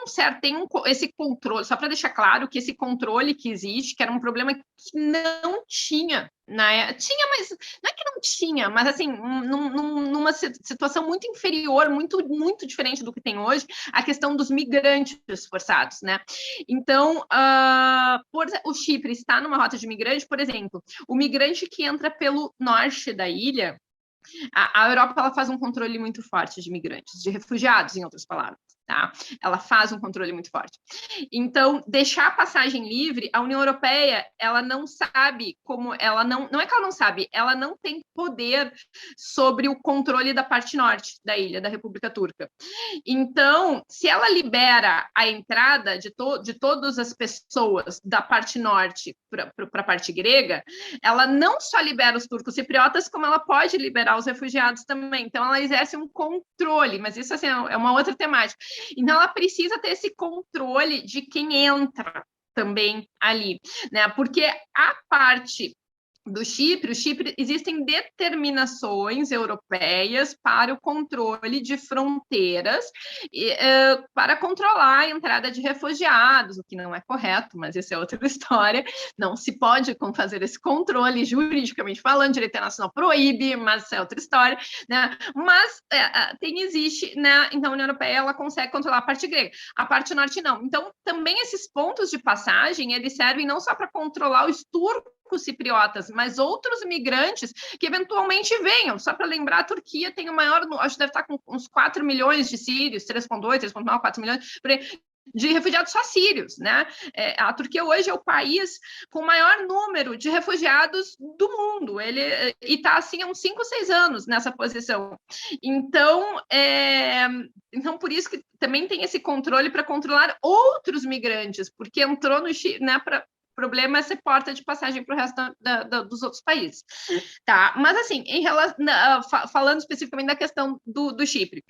esse controle, só para deixar claro que esse controle que existe, que era um problema que não tinha, tinha, mas não é que não tinha, mas assim, numa situação muito inferior, muito, muito diferente do que tem hoje, a questão dos migrantes forçados, né? Então, o Chipre está numa rota de migrante, por exemplo, o migrante que entra pelo norte da ilha, a Europa, ela faz um controle muito forte de migrantes, de refugiados, em outras palavras. Tá? Ela faz um controle muito forte. Então, deixar a passagem livre, a União Europeia, ela não sabe como, não é que ela não sabe, ela não tem poder sobre o controle da parte norte da ilha, da República Turca. Então, se ela libera a entrada de todas as pessoas da parte norte para a parte grega, ela não só libera os turcos cipriotas, como ela pode liberar os refugiados também. Então, ela exerce um controle, mas isso assim, é uma outra temática. Então, ela precisa ter esse controle de quem entra também ali, né? Porque a parte do Chipre, existem determinações europeias para o controle de fronteiras, para controlar a entrada de refugiados, o que não é correto, mas isso é outra história. Não se pode fazer esse controle, juridicamente falando, direito internacional proíbe, mas isso é outra história, né? Mas existe, né? Então a União Europeia, ela consegue controlar a parte grega, a parte norte não. Então também esses pontos de passagem, eles servem não só para controlar os turcos cipriotas, mas outros migrantes que eventualmente venham. Só para lembrar, a Turquia tem o maior, acho que deve estar com uns 4 milhões de sírios, 3,2, 3,9, 4 milhões de refugiados só sírios, né? A Turquia hoje é o país com o maior número de refugiados do mundo. Ele está assim há uns 5 ou 6 anos nessa posição. Então, por isso que também tem esse controle para controlar outros migrantes, porque entrou no Chile, né, o problema é ser porta de passagem para o resto dos outros países. Tá? Mas, assim, falando especificamente da questão do Chipre,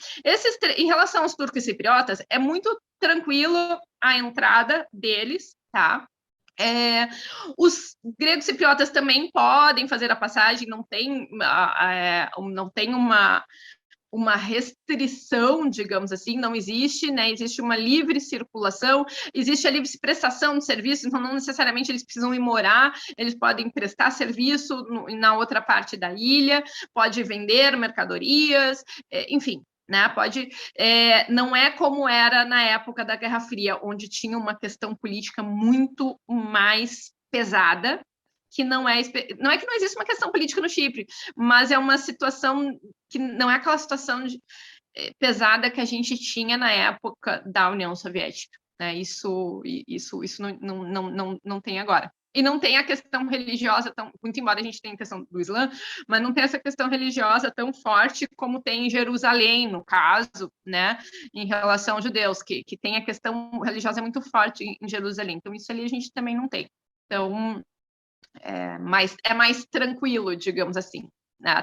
em relação aos turcos cipriotas, é muito tranquilo a entrada deles, tá? Os gregos cipriotas também podem fazer a passagem, não tem uma restrição, digamos assim, não existe, né? Existe uma livre circulação, existe a livre prestação de serviços, então não necessariamente eles precisam ir morar, eles podem prestar serviço na outra parte da ilha, pode vender mercadorias, enfim, né? Não é como era na época da Guerra Fria, onde tinha uma questão política muito mais pesada, que não é que não existe uma questão política no Chipre, mas é uma situação que não é aquela situação pesada que a gente tinha na época da União Soviética, né? Isso não tem agora. E não tem a questão religiosa, muito embora a gente tenha a questão do Islã, mas não tem essa questão religiosa tão forte como tem em Jerusalém, no caso, né, em relação aos judeus, que tem a questão religiosa muito forte em Jerusalém. Então, isso ali a gente também não tem. Então, é mais tranquilo, digamos assim.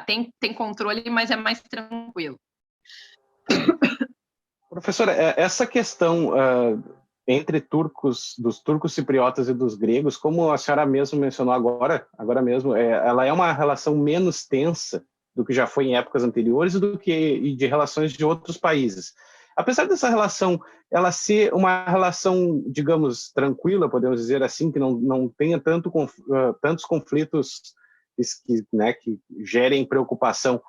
Tem controle, mas é mais tranquilo. Professora, essa questão entre dos turcos cipriotas e dos gregos, como a senhora mesmo mencionou agora mesmo, ela é uma relação menos tensa do que já foi em épocas anteriores e de relações de outros países. Apesar dessa relação, ela ser uma relação, digamos, tranquila, podemos dizer assim, que não tenha tantos conflitos que gerem preocupação.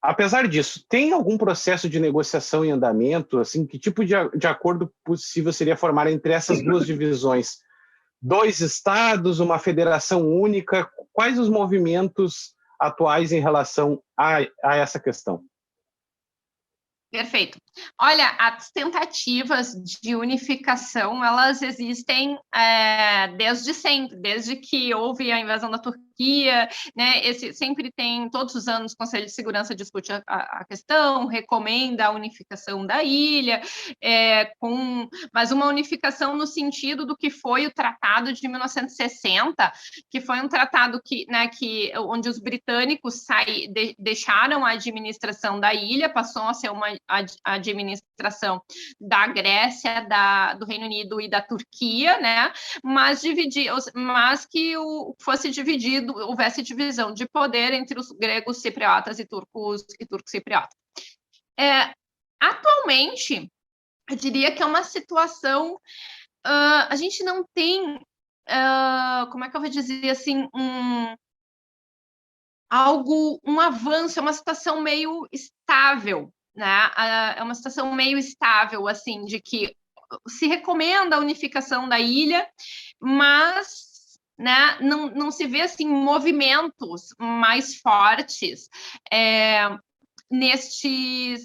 Apesar disso, tem algum processo de negociação em andamento? Assim, que tipo de acordo possível seria formar entre essas duas divisões 2 estados, uma federação única? Quais os movimentos atuais em relação a essa questão? Perfeito. Olha, as tentativas de unificação, elas existem desde sempre, desde que houve a invasão da Turquia, né? Sempre tem, todos os anos, o Conselho de Segurança discute a questão, recomenda a unificação da ilha, mas uma unificação no sentido do que foi o Tratado de 1960, que foi um tratado onde os britânicos deixaram a administração da ilha, passou a ser uma administração da Grécia, do Reino Unido e da Turquia, né? Mas que fosse dividido, houvesse divisão de poder entre os gregos cipriotas e turcos cipriotas. Atualmente, eu diria que é uma situação, a gente não tem, como é que eu vou dizer assim, um avanço, é uma situação meio estável, né? É uma situação meio estável, assim, de que se recomenda a unificação da ilha, mas, né, não se vê assim movimentos mais fortes neste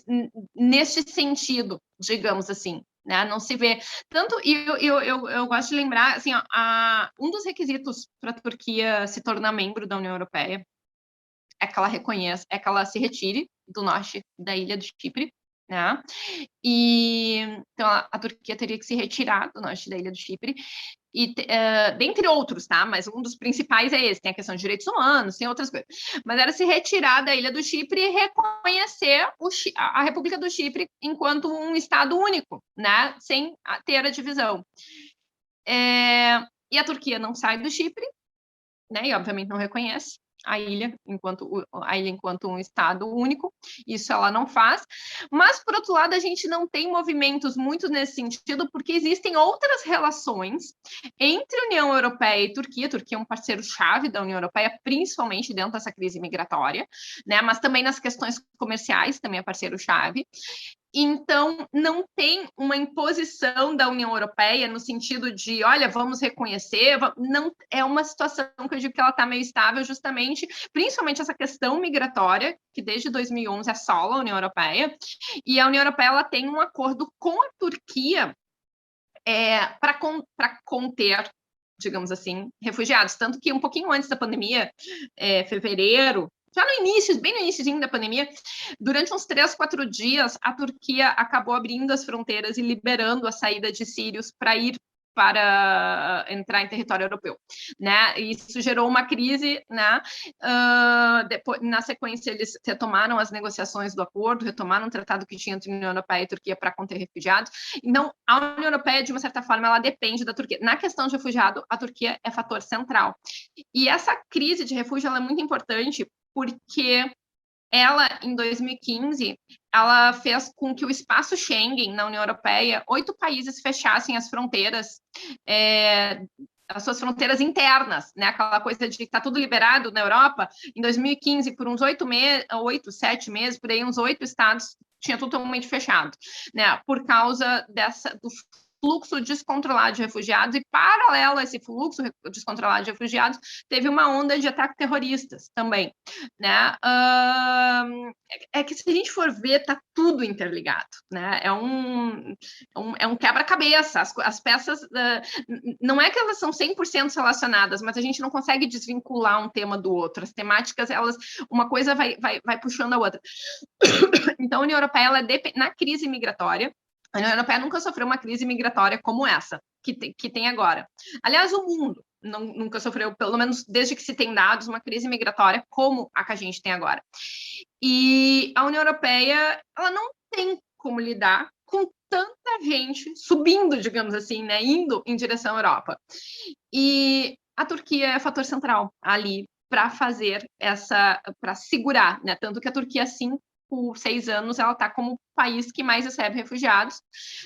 sentido, digamos assim. Né? Não se vê tanto, e eu gosto de lembrar assim, um dos requisitos para a Turquia se tornar membro da União Europeia é que ela se retire do norte da ilha de Chipre, né? Então a Turquia teria que se retirar do norte da ilha de Chipre, e dentre outros, tá? Mas um dos principais é esse, tem a questão de direitos humanos, tem outras coisas. Mas era se retirar da ilha do Chipre e reconhecer a República do Chipre enquanto um Estado único, né? Sem ter a divisão. E a Turquia não sai do Chipre, né? E obviamente não reconhece a ilha enquanto um Estado único, isso ela não faz, mas, por outro lado, a gente não tem movimentos muito nesse sentido, porque existem outras relações entre União Europeia e Turquia. A Turquia é um parceiro-chave da União Europeia, principalmente dentro dessa crise migratória, né? Mas também nas questões comerciais, também é parceiro-chave. Então, não tem uma imposição da União Europeia no sentido de, olha, vamos reconhecer, não, é uma situação que eu digo que ela está meio estável, justamente, principalmente essa questão migratória, que desde 2011 assola a União Europeia, e a União Europeia ela tem um acordo com a Turquia para conter, digamos assim, refugiados, tanto que um pouquinho antes da pandemia, fevereiro, já bem no iníciozinho da pandemia, durante uns 3, 4 dias, a Turquia acabou abrindo as fronteiras e liberando a saída de sírios para entrar em território europeu, né? Isso gerou uma crise, né? Depois, na sequência, eles retomaram as negociações do acordo, retomaram um tratado que tinha entre a União Europeia e a Turquia para conter refugiados. Então, a União Europeia, de uma certa forma, ela depende da Turquia. Na questão de refugiado, a Turquia é fator central. E essa crise de refúgio ela é muito importante porque ela, em 2015, ela fez com que o espaço Schengen na União Europeia, 8 países fechassem as fronteiras, as suas fronteiras internas, né? Aquela coisa de que está tudo liberado na Europa. Em 2015, por uns 7 meses, por aí, uns 8 estados tinha totalmente fechado, né? Por causa do fluxo descontrolado de refugiados, e paralelo a esse fluxo descontrolado de refugiados, teve uma onda de ataques terroristas também, né? É que se a gente for ver, tá tudo interligado, né? É um quebra-cabeça, as peças, não é que elas são 100% relacionadas, mas a gente não consegue desvincular um tema do outro, as temáticas, uma coisa vai puxando a outra. Então, a União Europeia, na crise migratória, a União Europeia nunca sofreu uma crise migratória como essa, que tem agora. Aliás, o mundo nunca sofreu, pelo menos desde que se tem dados, uma crise migratória como a que a gente tem agora. E a União Europeia, ela não tem como lidar com tanta gente subindo, digamos assim, né, indo em direção à Europa. E a Turquia é fator central ali para fazer para segurar, né? Tanto que a Turquia, sim, por 6 anos, ela está como o país que mais recebe refugiados,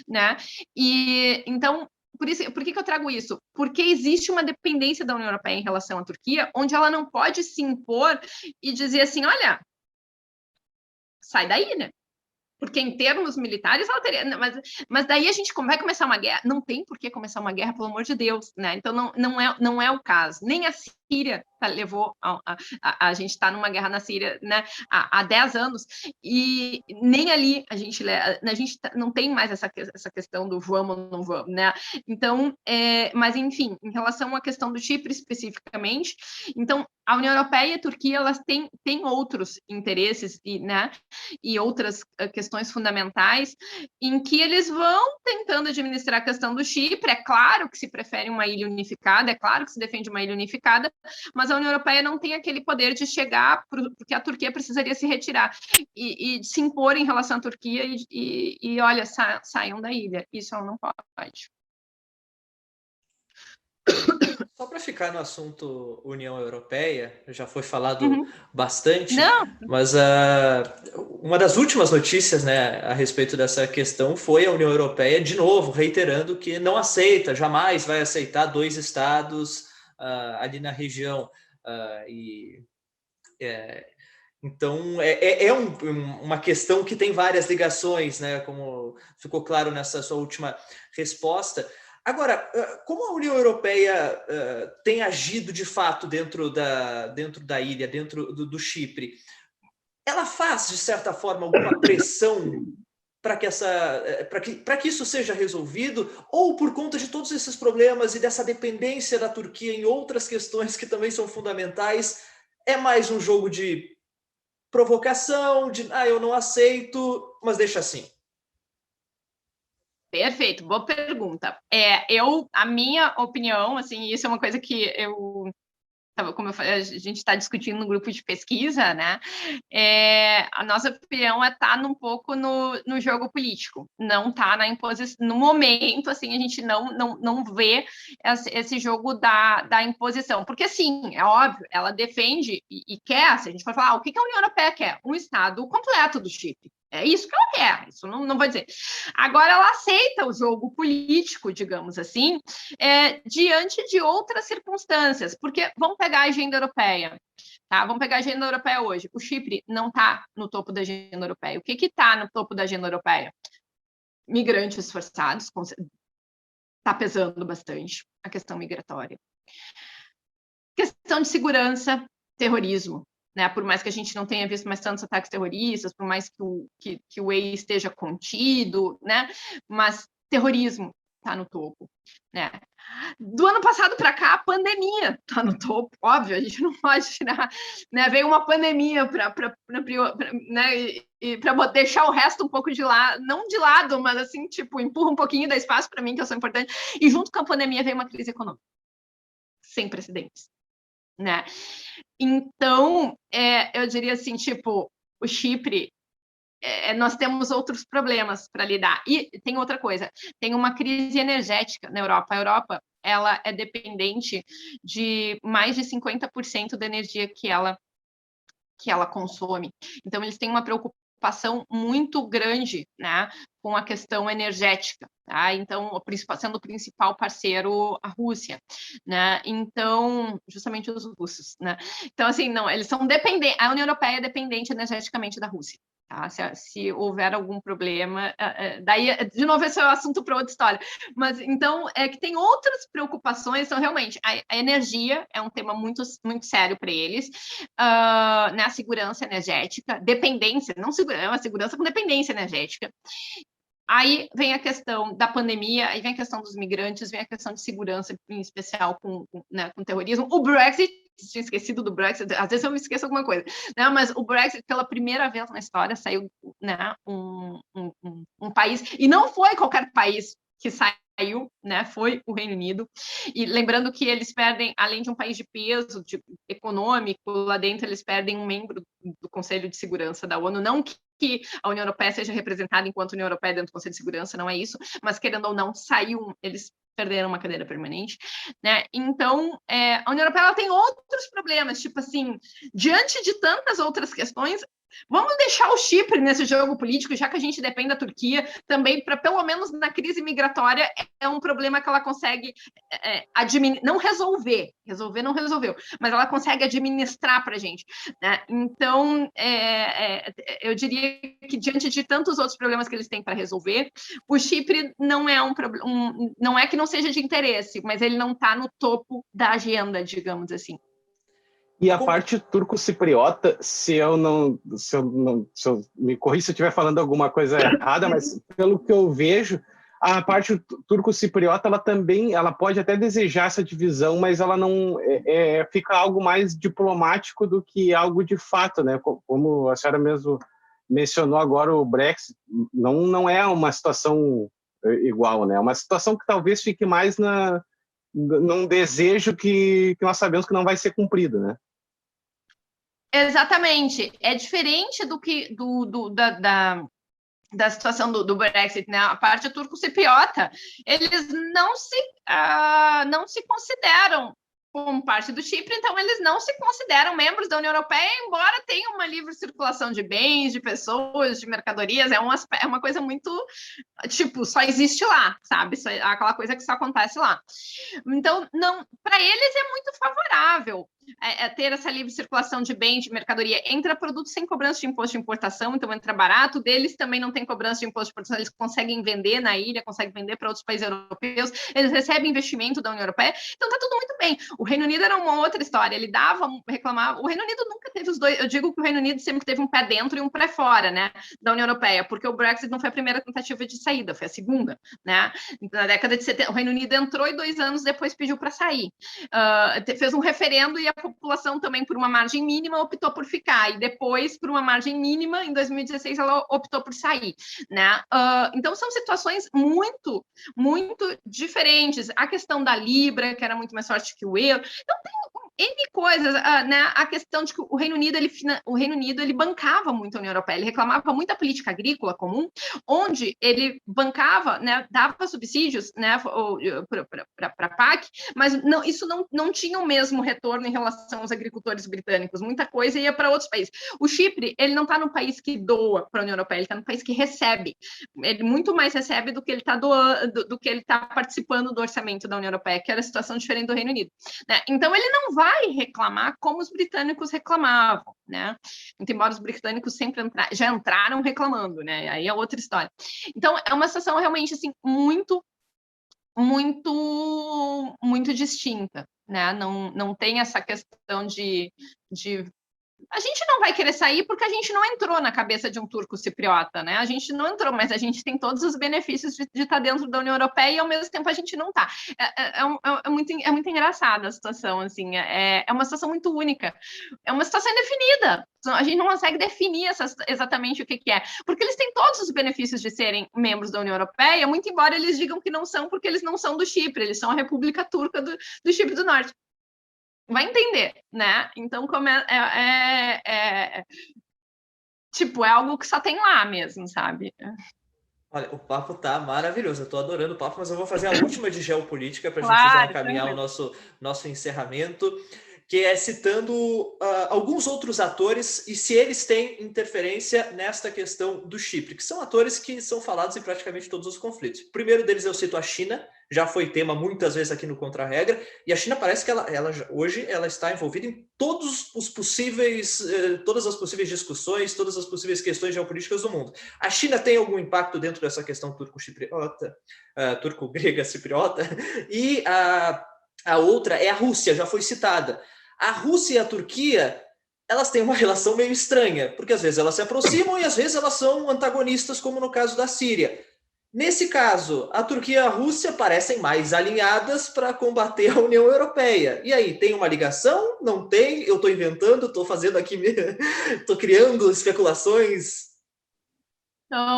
né? E então, por que eu trago isso? Porque existe uma dependência da União Europeia em relação à Turquia, onde ela não pode se impor e dizer assim, olha, sai daí, né? porque em termos militares ela teria, mas daí a gente vai começar uma guerra, não tem por que começar uma guerra, pelo amor de Deus, né? Então não é o caso, nem a Síria levou a gente está numa guerra na Síria, né, há 10 anos, e nem ali a gente não tem mais essa questão do vamos ou não vamos, né? Então, mas enfim, em relação à questão do Chipre especificamente, então a União Europeia e a Turquia, elas têm outros interesses e outras questões fundamentais em que eles vão tentando administrar a questão do Chipre. É claro que se prefere uma ilha unificada, é claro que se defende uma ilha unificada, mas a União Europeia não tem aquele poder de chegar, porque a Turquia precisaria se retirar e se impor em relação à Turquia e olha, saiam da ilha. Isso ela não pode. Só para ficar no assunto União Europeia, já foi falado bastante, mas uma das últimas notícias, né, a respeito dessa questão foi a União Europeia, de novo, reiterando que não aceita, jamais vai aceitar 2 estados ali na região. Então, uma questão que tem várias ligações, né, como ficou claro nessa sua última resposta. Agora, como a União Europeia tem agido de fato dentro da ilha, dentro do Chipre, ela faz, de certa forma, alguma pressão para que isso seja resolvido, ou por conta de todos esses problemas e dessa dependência da Turquia em outras questões que também são fundamentais, é mais um jogo de provocação, de eu não aceito, mas deixa assim? Perfeito, boa pergunta. A minha opinião, assim, isso é uma coisa que como eu falei, a gente está discutindo no grupo de pesquisa, né? A nossa opinião é estar um pouco no jogo político, não tá na imposição. No momento, assim, a gente não vê esse jogo da imposição, porque, sim, é óbvio, ela defende e quer, se a gente for falar, o que a União Europeia quer? Um Estado completo do Chipre. É isso que ela quer, isso não vou dizer. Agora, ela aceita o jogo político, digamos assim, diante de outras circunstâncias, porque vamos pegar a agenda europeia, tá? Vamos pegar a agenda europeia hoje. O Chipre não está no topo da agenda europeia. O que está no topo da agenda europeia? Migrantes forçados, está pesando bastante a questão migratória. Questão de segurança, terrorismo. Né, por mais que a gente não tenha visto mais tantos ataques terroristas, por mais que o EI esteja contido, né, mas terrorismo está no topo. Né. Do ano passado para cá, a pandemia está no topo, óbvio, a gente não pode tirar, né, veio uma pandemia para deixar o resto um pouco de lado, não de lado, mas assim, tipo, empurra um pouquinho da espaço para mim, que eu sou importante, e junto com a pandemia veio uma crise econômica, sem precedentes. Né? Então, eu diria assim, tipo, o Chipre, nós temos outros problemas para lidar. E tem outra coisa, tem uma crise energética na Europa. A Europa, ela é dependente de mais de 50% da energia que ela consome. Então, eles têm uma preocupação muito grande, né, com a questão energética, tá? Então, sendo o principal parceiro a Rússia, né? Então, justamente os russos, né? Então, assim, não, eles são dependentes, a União Europeia é dependente energeticamente da Rússia. Tá? Se houver algum problema, daí, de novo, esse é o assunto para outra história. Mas, então, que tem outras preocupações, então, realmente, a energia é um tema muito, muito sério para eles, né? A segurança energética, dependência, não segurança, é uma segurança com dependência energética. Aí vem a questão da pandemia, aí vem a questão dos migrantes, vem a questão de segurança, em especial com terrorismo. O Brexit, tinha esquecido do Brexit, às vezes eu me esqueço alguma coisa, né? Mas o Brexit, pela primeira vez na história, saiu, né, um país, e não foi qualquer país que saiu, né, foi o Reino Unido, e lembrando que eles perdem, além de um país de peso econômico, lá dentro eles perdem um membro do Conselho de Segurança da ONU, não que a União Europeia seja representada enquanto União Europeia dentro do Conselho de Segurança, não é isso, mas querendo ou não, eles perderam uma cadeira permanente, né? Então, a União Europeia ela tem outros problemas, tipo assim, diante de tantas outras questões, Vamos deixar o Chipre nesse jogo político, já que a gente depende da Turquia, também para, pelo menos na crise migratória, é um problema que ela consegue não resolver não resolveu, mas ela consegue administrar para a gente, né? Então, eu diria que diante de tantos outros problemas que eles têm para resolver, o Chipre não é não é que não seja de interesse, mas ele não está no topo da agenda, digamos assim. E a parte turco-cipriota, se eu me corrija se eu estiver falando alguma coisa errada, mas pelo que eu vejo, a parte turco-cipriota, ela pode até desejar essa divisão, mas ela não fica algo mais diplomático do que algo de fato, né? Como a senhora mesmo mencionou agora, o Brexit não é uma situação igual, né? É uma situação que talvez fique mais num desejo que nós sabemos que não vai ser cumprido, né? Exatamente. É diferente da situação do Brexit, né? A parte turco-cipriota, eles não se consideram como parte do Chipre, então eles não se consideram membros da União Europeia, embora tenham uma livre circulação de bens, de pessoas, de mercadorias, é uma coisa muito, tipo, só existe lá, sabe? Aquela coisa que só acontece lá. Então, para eles é muito favorável ter essa livre circulação de bens, de mercadoria, entra produtos sem cobrança de imposto de importação, então entra barato, deles também não tem cobrança de imposto de importação, eles conseguem vender na ilha, conseguem vender para outros países europeus, eles recebem investimento da União Europeia, então tá tudo muito bem. O Reino Unido era uma outra história, ele reclamava, o Reino Unido nunca teve os dois, eu digo que o Reino Unido sempre teve um pé dentro e um pé fora, né, da União Europeia, porque o Brexit não foi a primeira tentativa de saída, foi a segunda, né, na década de 70, o Reino Unido entrou e 2 anos depois pediu para sair, fez um referendo e a população também, por uma margem mínima, optou por ficar, e depois, por uma margem mínima, em 2016, ela optou por sair, né? Então, são situações muito, muito diferentes. A questão da Libra, que era muito mais forte que o euro. Então, tem N coisas, né? A questão de que o Reino Unido ele bancava muito a União Europeia, ele reclamava muito da política agrícola comum, onde ele bancava, né, dava subsídios, né, para a PAC, mas isso não tinha o mesmo retorno em relação aos agricultores britânicos, muita coisa ia para outros países. O Chipre, ele não está no país que doa para a União Europeia, ele está no país que recebe, ele muito mais recebe do que ele está doando, do que ele está participando do orçamento da União Europeia, que era a situação diferente do Reino Unido, né? Então ele não vai reclamar como os britânicos reclamavam, né? Embora os britânicos sempre já entraram reclamando, né? Aí é outra história. Então é uma situação realmente assim muito, muito, muito distinta, né? Não tem essa questão de a gente não vai querer sair porque a gente não entrou na cabeça de um turco cipriota, né? A gente não entrou, mas a gente tem todos os benefícios de estar dentro da União Europeia e, ao mesmo tempo, a gente não está. É muito engraçada a situação, assim. É uma situação muito única. É uma situação indefinida. A gente não consegue definir exatamente o que é. Porque eles têm todos os benefícios de serem membros da União Europeia, muito embora eles digam que não são, porque eles não são do Chipre, eles são a República Turca do Chipre do Norte. Vai entender, né? Então, tipo, é algo que só tem lá mesmo, sabe? Olha, o papo tá maravilhoso, eu tô adorando o papo, mas eu vou fazer a última de geopolítica para a Claro, gente já encaminhar o nosso encerramento, que é citando alguns outros atores e se eles têm interferência nesta questão do Chipre, que são atores que são falados em praticamente todos os conflitos. O primeiro deles eu cito a China, já foi tema muitas vezes aqui no Contra-Regra, e a China parece que hoje ela está envolvida em todas as possíveis discussões, todas as possíveis questões geopolíticas do mundo. A China tem algum impacto dentro dessa questão turco-cipriota, turco-grega-cipriota, e a outra é a Rússia, já foi citada. A Rússia e a Turquia, elas têm uma relação meio estranha, porque às vezes elas se aproximam e às vezes elas são antagonistas, como no caso da Síria. Nesse caso, a Turquia e a Rússia parecem mais alinhadas para combater a União Europeia. E aí, tem uma ligação? Não tem? Eu estou inventando, estou fazendo aqui, estou criando especulações.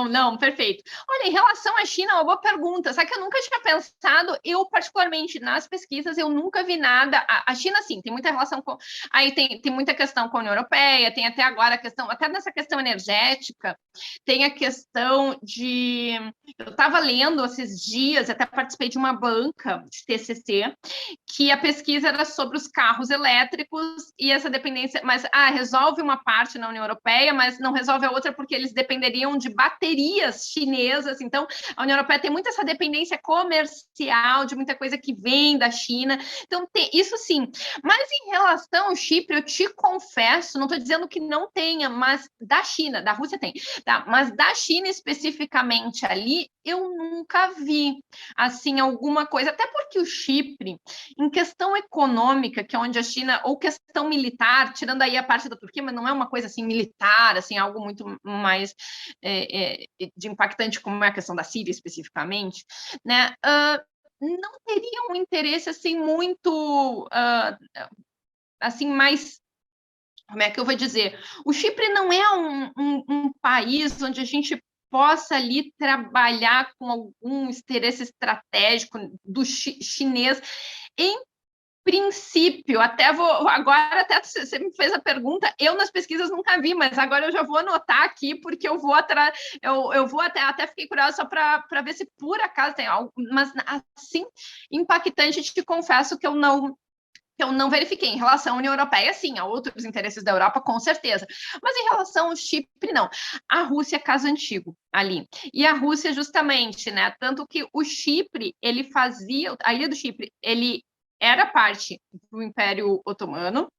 Não, perfeito. Olha, em relação à China, uma boa pergunta. Sabe que eu nunca tinha pensado, eu particularmente nas pesquisas, eu nunca vi nada. A China, sim, tem muita relação com. Aí tem muita questão com a União Europeia, tem até agora a questão, até nessa questão energética, tem a questão de. Eu estava lendo esses dias, até participei de uma banca de TCC, que a pesquisa era sobre os carros elétricos e essa dependência, mas resolve uma parte na União Europeia, mas não resolve a outra porque eles dependeriam de baterias chinesas. Então, a União Europeia tem muita essa dependência comercial de muita coisa que vem da China. Então, tem isso sim. Mas em relação ao Chipre, eu te confesso, não estou dizendo que não tenha, mas da China, da Rússia tem, tá? Mas da China especificamente ali, eu nunca vi, assim, alguma coisa, até porque o Chipre, em questão econômica, que é onde a China, ou questão militar, tirando aí a parte da Turquia, mas não é uma coisa assim militar, assim, algo muito mais de impactante, como é a questão da Síria especificamente, né? Não teria um interesse assim muito assim mais, como é que eu vou dizer? O Chipre não é um país onde a gente possa ali trabalhar com algum interesse estratégico do chinês. Em princípio, agora até você me fez a pergunta, eu nas pesquisas nunca vi, mas agora eu já vou anotar aqui, porque eu vou atrás, eu vou até fiquei curiosa só para ver se por acaso tem algo, mas assim, impactante, te confesso que eu não verifiquei. Em relação à União Europeia, sim, a outros interesses da Europa, com certeza. Mas em relação ao Chipre, não. A Rússia é caso antigo ali. E a Rússia, justamente, né? Tanto que o Chipre, ele fazia... A ilha do Chipre, ele era parte do Império Otomano.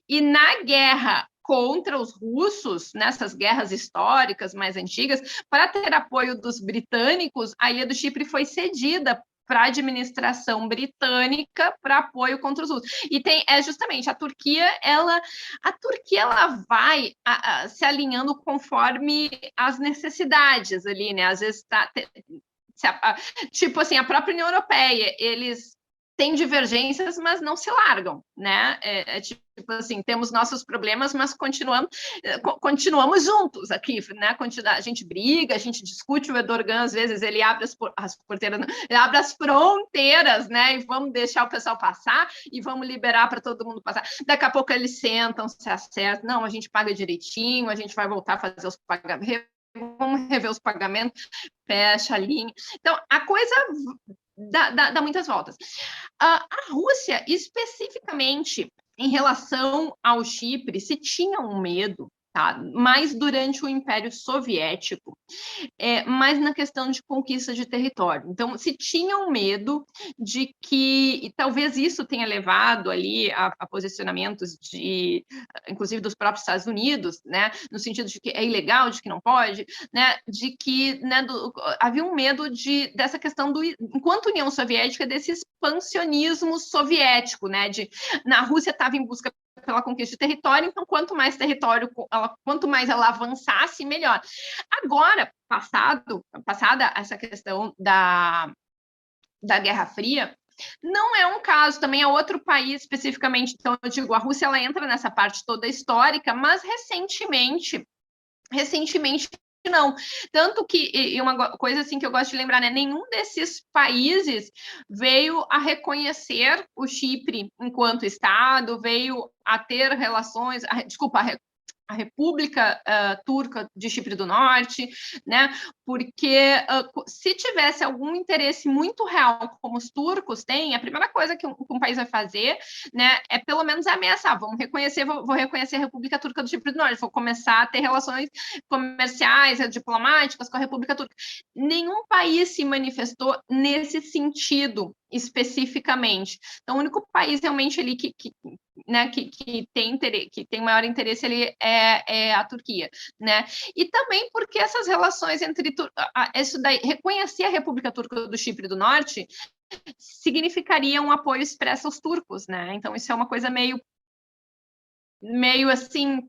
E na guerra contra os russos, nessas guerras históricas mais antigas, para ter apoio dos britânicos, a ilha do Chipre foi cedida para a administração britânica para apoio contra os russos. E justamente a Turquia, ela vai se alinhando conforme as necessidades ali, né? Às vezes tipo assim, a própria União Europeia, eles têm divergências, mas não se largam, né? Tipo assim, temos nossos problemas, mas continuamos juntos aqui, né? A gente briga, a gente discute, o Erdogan, às vezes, ele abre as porteiras, ele abre as fronteiras, né? E vamos deixar o pessoal passar e vamos liberar para todo mundo passar. Daqui a pouco eles sentam, se acertam, não, a gente paga direitinho, a gente vai voltar a fazer os pagamentos, vamos rever os pagamentos, fecha a linha. Então, a coisa dá muitas voltas. A Rússia, especificamente em relação ao Chipre, se tinha um medo, tá? Mais durante o Império Soviético, mais na questão de conquista de território. Então, se tinha um medo de que, e talvez isso tenha levado ali a posicionamentos inclusive dos próprios Estados Unidos, né, no sentido de que é ilegal, de que não pode, né, de que, né, havia um medo dessa questão enquanto União Soviética, desse expansionismo soviético, né, na Rússia estava em busca pela conquista de território, então quanto mais território, quanto mais ela avançasse, melhor. Agora, passada essa questão da Guerra Fria, não é um caso, também é outro país especificamente, então eu digo, a Rússia ela entra nessa parte toda histórica, mas recentemente não. Tanto que, e uma coisa assim que eu gosto de lembrar, né? Nenhum desses países veio a reconhecer o Chipre enquanto Estado, veio a ter relações, a República Turca de Chipre do Norte, né? Porque se tivesse algum interesse muito real, como os turcos têm, a primeira coisa que um país vai fazer, né, é pelo menos ameaçar. Vou reconhecer a República Turca do Chipre do Norte, vou começar a ter relações comerciais, diplomáticas com a República Turca. Nenhum país se manifestou nesse sentido especificamente. Então, o único país realmente ali que tem maior interesse ali é a Turquia, né? E também porque essas relações entre isso daí, reconhecer a República Turca do Chipre do Norte significaria um apoio expresso aos turcos, né? Então isso é uma coisa meio assim,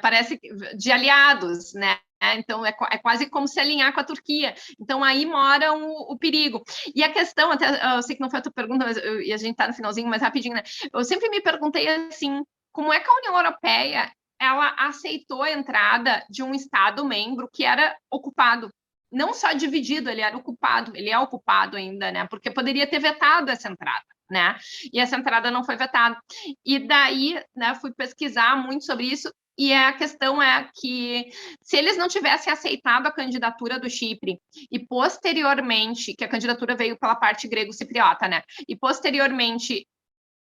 parece de aliados, né? Então, é quase como se alinhar com a Turquia. Então, aí mora o perigo. E a questão, até eu sei que não foi a tua pergunta, e a gente está no finalzinho, mas rapidinho, né? Eu sempre me perguntei assim, como é que a União Europeia ela aceitou a entrada de um Estado-membro que era ocupado. Não só dividido, ele era ocupado, ele é ocupado ainda, né? Porque poderia ter vetado essa entrada, né? E essa entrada não foi vetada. E daí, né, fui pesquisar muito sobre isso, e a questão é que se eles não tivessem aceitado a candidatura do Chipre, e posteriormente, que a candidatura veio pela parte grego-cipriota, né? E posteriormente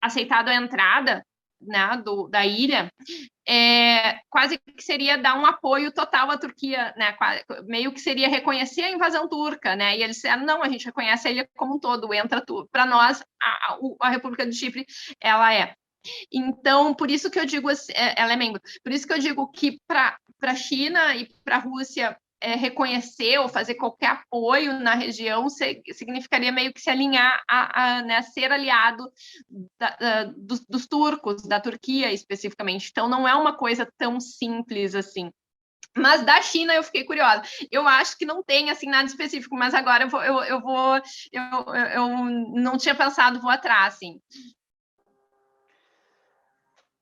aceitado a entrada, né, da ilha, quase que seria dar um apoio total à Turquia, né, meio que seria reconhecer a invasão turca, né, e eles disseram, não, a gente reconhece a ilha como um todo, entra tudo. Para nós, a República de Chipre, ela é. Então, por isso que eu digo, ela é membro, por isso que eu digo que para a China e para a Rússia reconhecer ou fazer qualquer apoio na região significaria meio que se alinhar né, ser aliado dos turcos, da Turquia especificamente. Então, não é uma coisa tão simples assim. Mas da China eu fiquei curiosa. Eu acho que não tem assim nada específico, mas agora eu não tinha pensado, vou atrás, assim.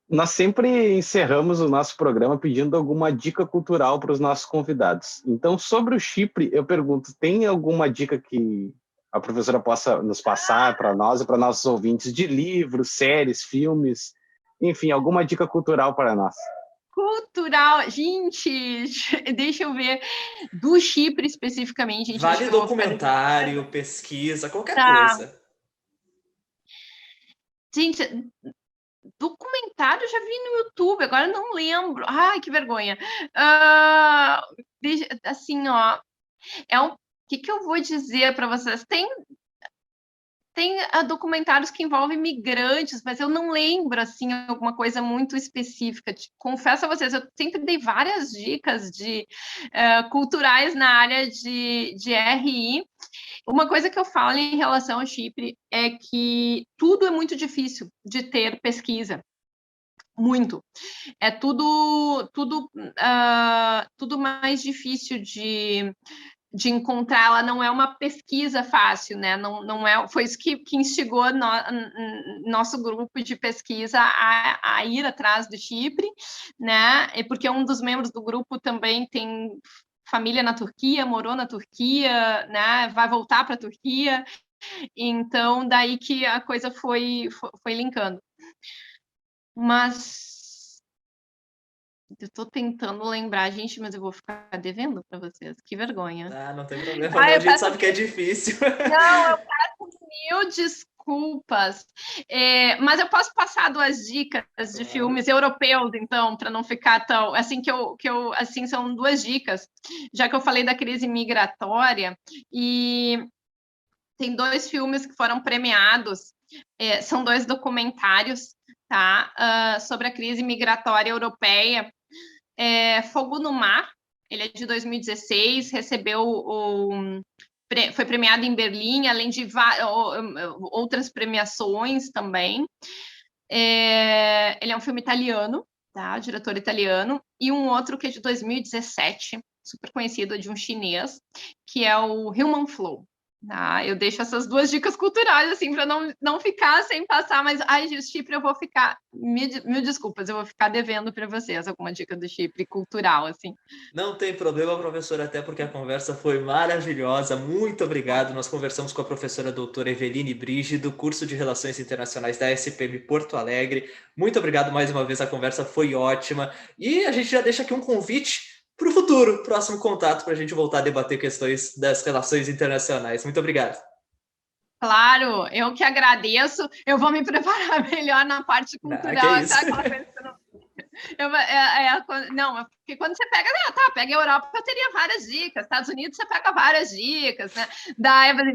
Nós sempre encerramos o nosso programa pedindo alguma dica cultural para os nossos convidados. Então, sobre o Chipre, eu pergunto, tem alguma dica que a professora possa nos passar para nós e para nossos ouvintes de livros, séries, filmes, enfim, alguma dica cultural para nós? Cultural, gente, deixa eu ver, do Chipre especificamente. Gente, vale documentário, pesquisa, qualquer coisa. Gente, documentário eu já vi no YouTube, agora não lembro. Ai, que vergonha. Assim, ó, o que eu vou dizer para vocês? Tem documentários que envolvem migrantes, mas eu não lembro, assim, alguma coisa muito específica. Confesso a vocês, eu sempre dei várias dicas culturais na área de RI. Uma coisa que eu falo em relação ao Chipre é que tudo é muito difícil de ter pesquisa. Muito. É tudo mais difícil de encontrar, ela não é uma pesquisa fácil, né? Não é, foi isso que instigou nosso grupo de pesquisa a ir atrás do Chipre, né? E porque um dos membros do grupo também tem família na Turquia, morou na Turquia, né? Vai voltar para a Turquia, então daí que a coisa foi linkando. Mas eu tô tentando lembrar, gente, mas eu vou ficar devendo para vocês. Que vergonha. Não tem problema, a gente sabe que é difícil. Não, eu peço mil desculpas. Mas eu posso passar 2 dicas de filmes europeus, então, para não ficar tão... Assim, assim, são 2 dicas, já que eu falei da crise migratória, e tem 2 filmes que foram premiados, são 2 documentários, tá? Sobre a crise migratória europeia. Fogo no Mar, ele é de 2016, foi premiado em Berlim, além de outras premiações também. Ele é um filme italiano, tá? Diretor italiano, e um outro que é de 2017, super conhecido, de um chinês, que é o Human Flow. Eu deixo essas 2 dicas culturais, assim, para não ficar sem passar, mas, de Chipre eu vou ficar, mil desculpas, eu vou ficar devendo para vocês alguma dica do Chipre cultural, assim. Não tem problema, professora, até porque a conversa foi maravilhosa, muito obrigado. Nós conversamos com a professora doutora Eveline Brige, do curso de Relações Internacionais da SPM Porto Alegre. Muito obrigado mais uma vez, a conversa foi ótima. E a gente já deixa aqui um convite para o futuro, próximo contato, para a gente voltar a debater questões das relações internacionais. Muito obrigado. Claro, eu que agradeço. Eu vou me preparar melhor na parte cultural. Não, porque quando você pega, pega a Europa, eu teria várias dicas. Estados Unidos, você pega várias dicas, né?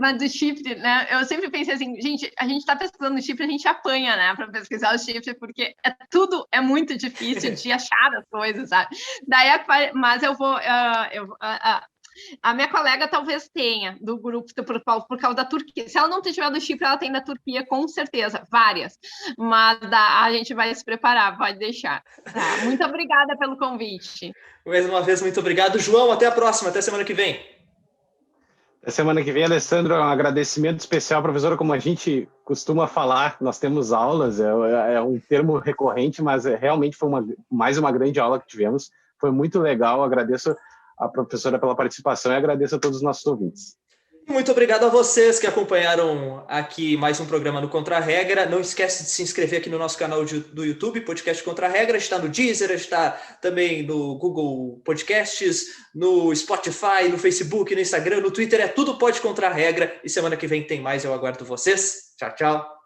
Mas do Chipre, né? Eu sempre pensei assim, gente, a gente está pesquisando no Chipre, a gente apanha, né? Para pesquisar o Chipre, porque tudo é muito difícil de achar as coisas, sabe? Mas eu vou... a minha colega talvez tenha do grupo por causa da Turquia. Se ela não tiver do Chipre, ela tem da Turquia, com certeza, várias. Mas a gente vai se preparar, pode deixar. Muito obrigada pelo convite. Mais uma vez, muito obrigado. João, até a próxima, até semana que vem. Até semana que vem, Alessandro, um agradecimento especial, professora, como a gente costuma falar, nós temos aulas, é um termo recorrente, mas realmente foi mais uma grande aula que tivemos, foi muito legal, agradeço a professora pela participação e agradeço a todos os nossos ouvintes. Muito obrigado a vocês que acompanharam aqui mais um programa no Contra a Regra. Não esquece de se inscrever aqui no nosso canal do YouTube, Podcast Contra a Regra. Está no Deezer, está também no Google Podcasts, no Spotify, no Facebook, no Instagram, no Twitter. É tudo Pod Contra a Regra. E semana que vem tem mais. Eu aguardo vocês. Tchau, tchau.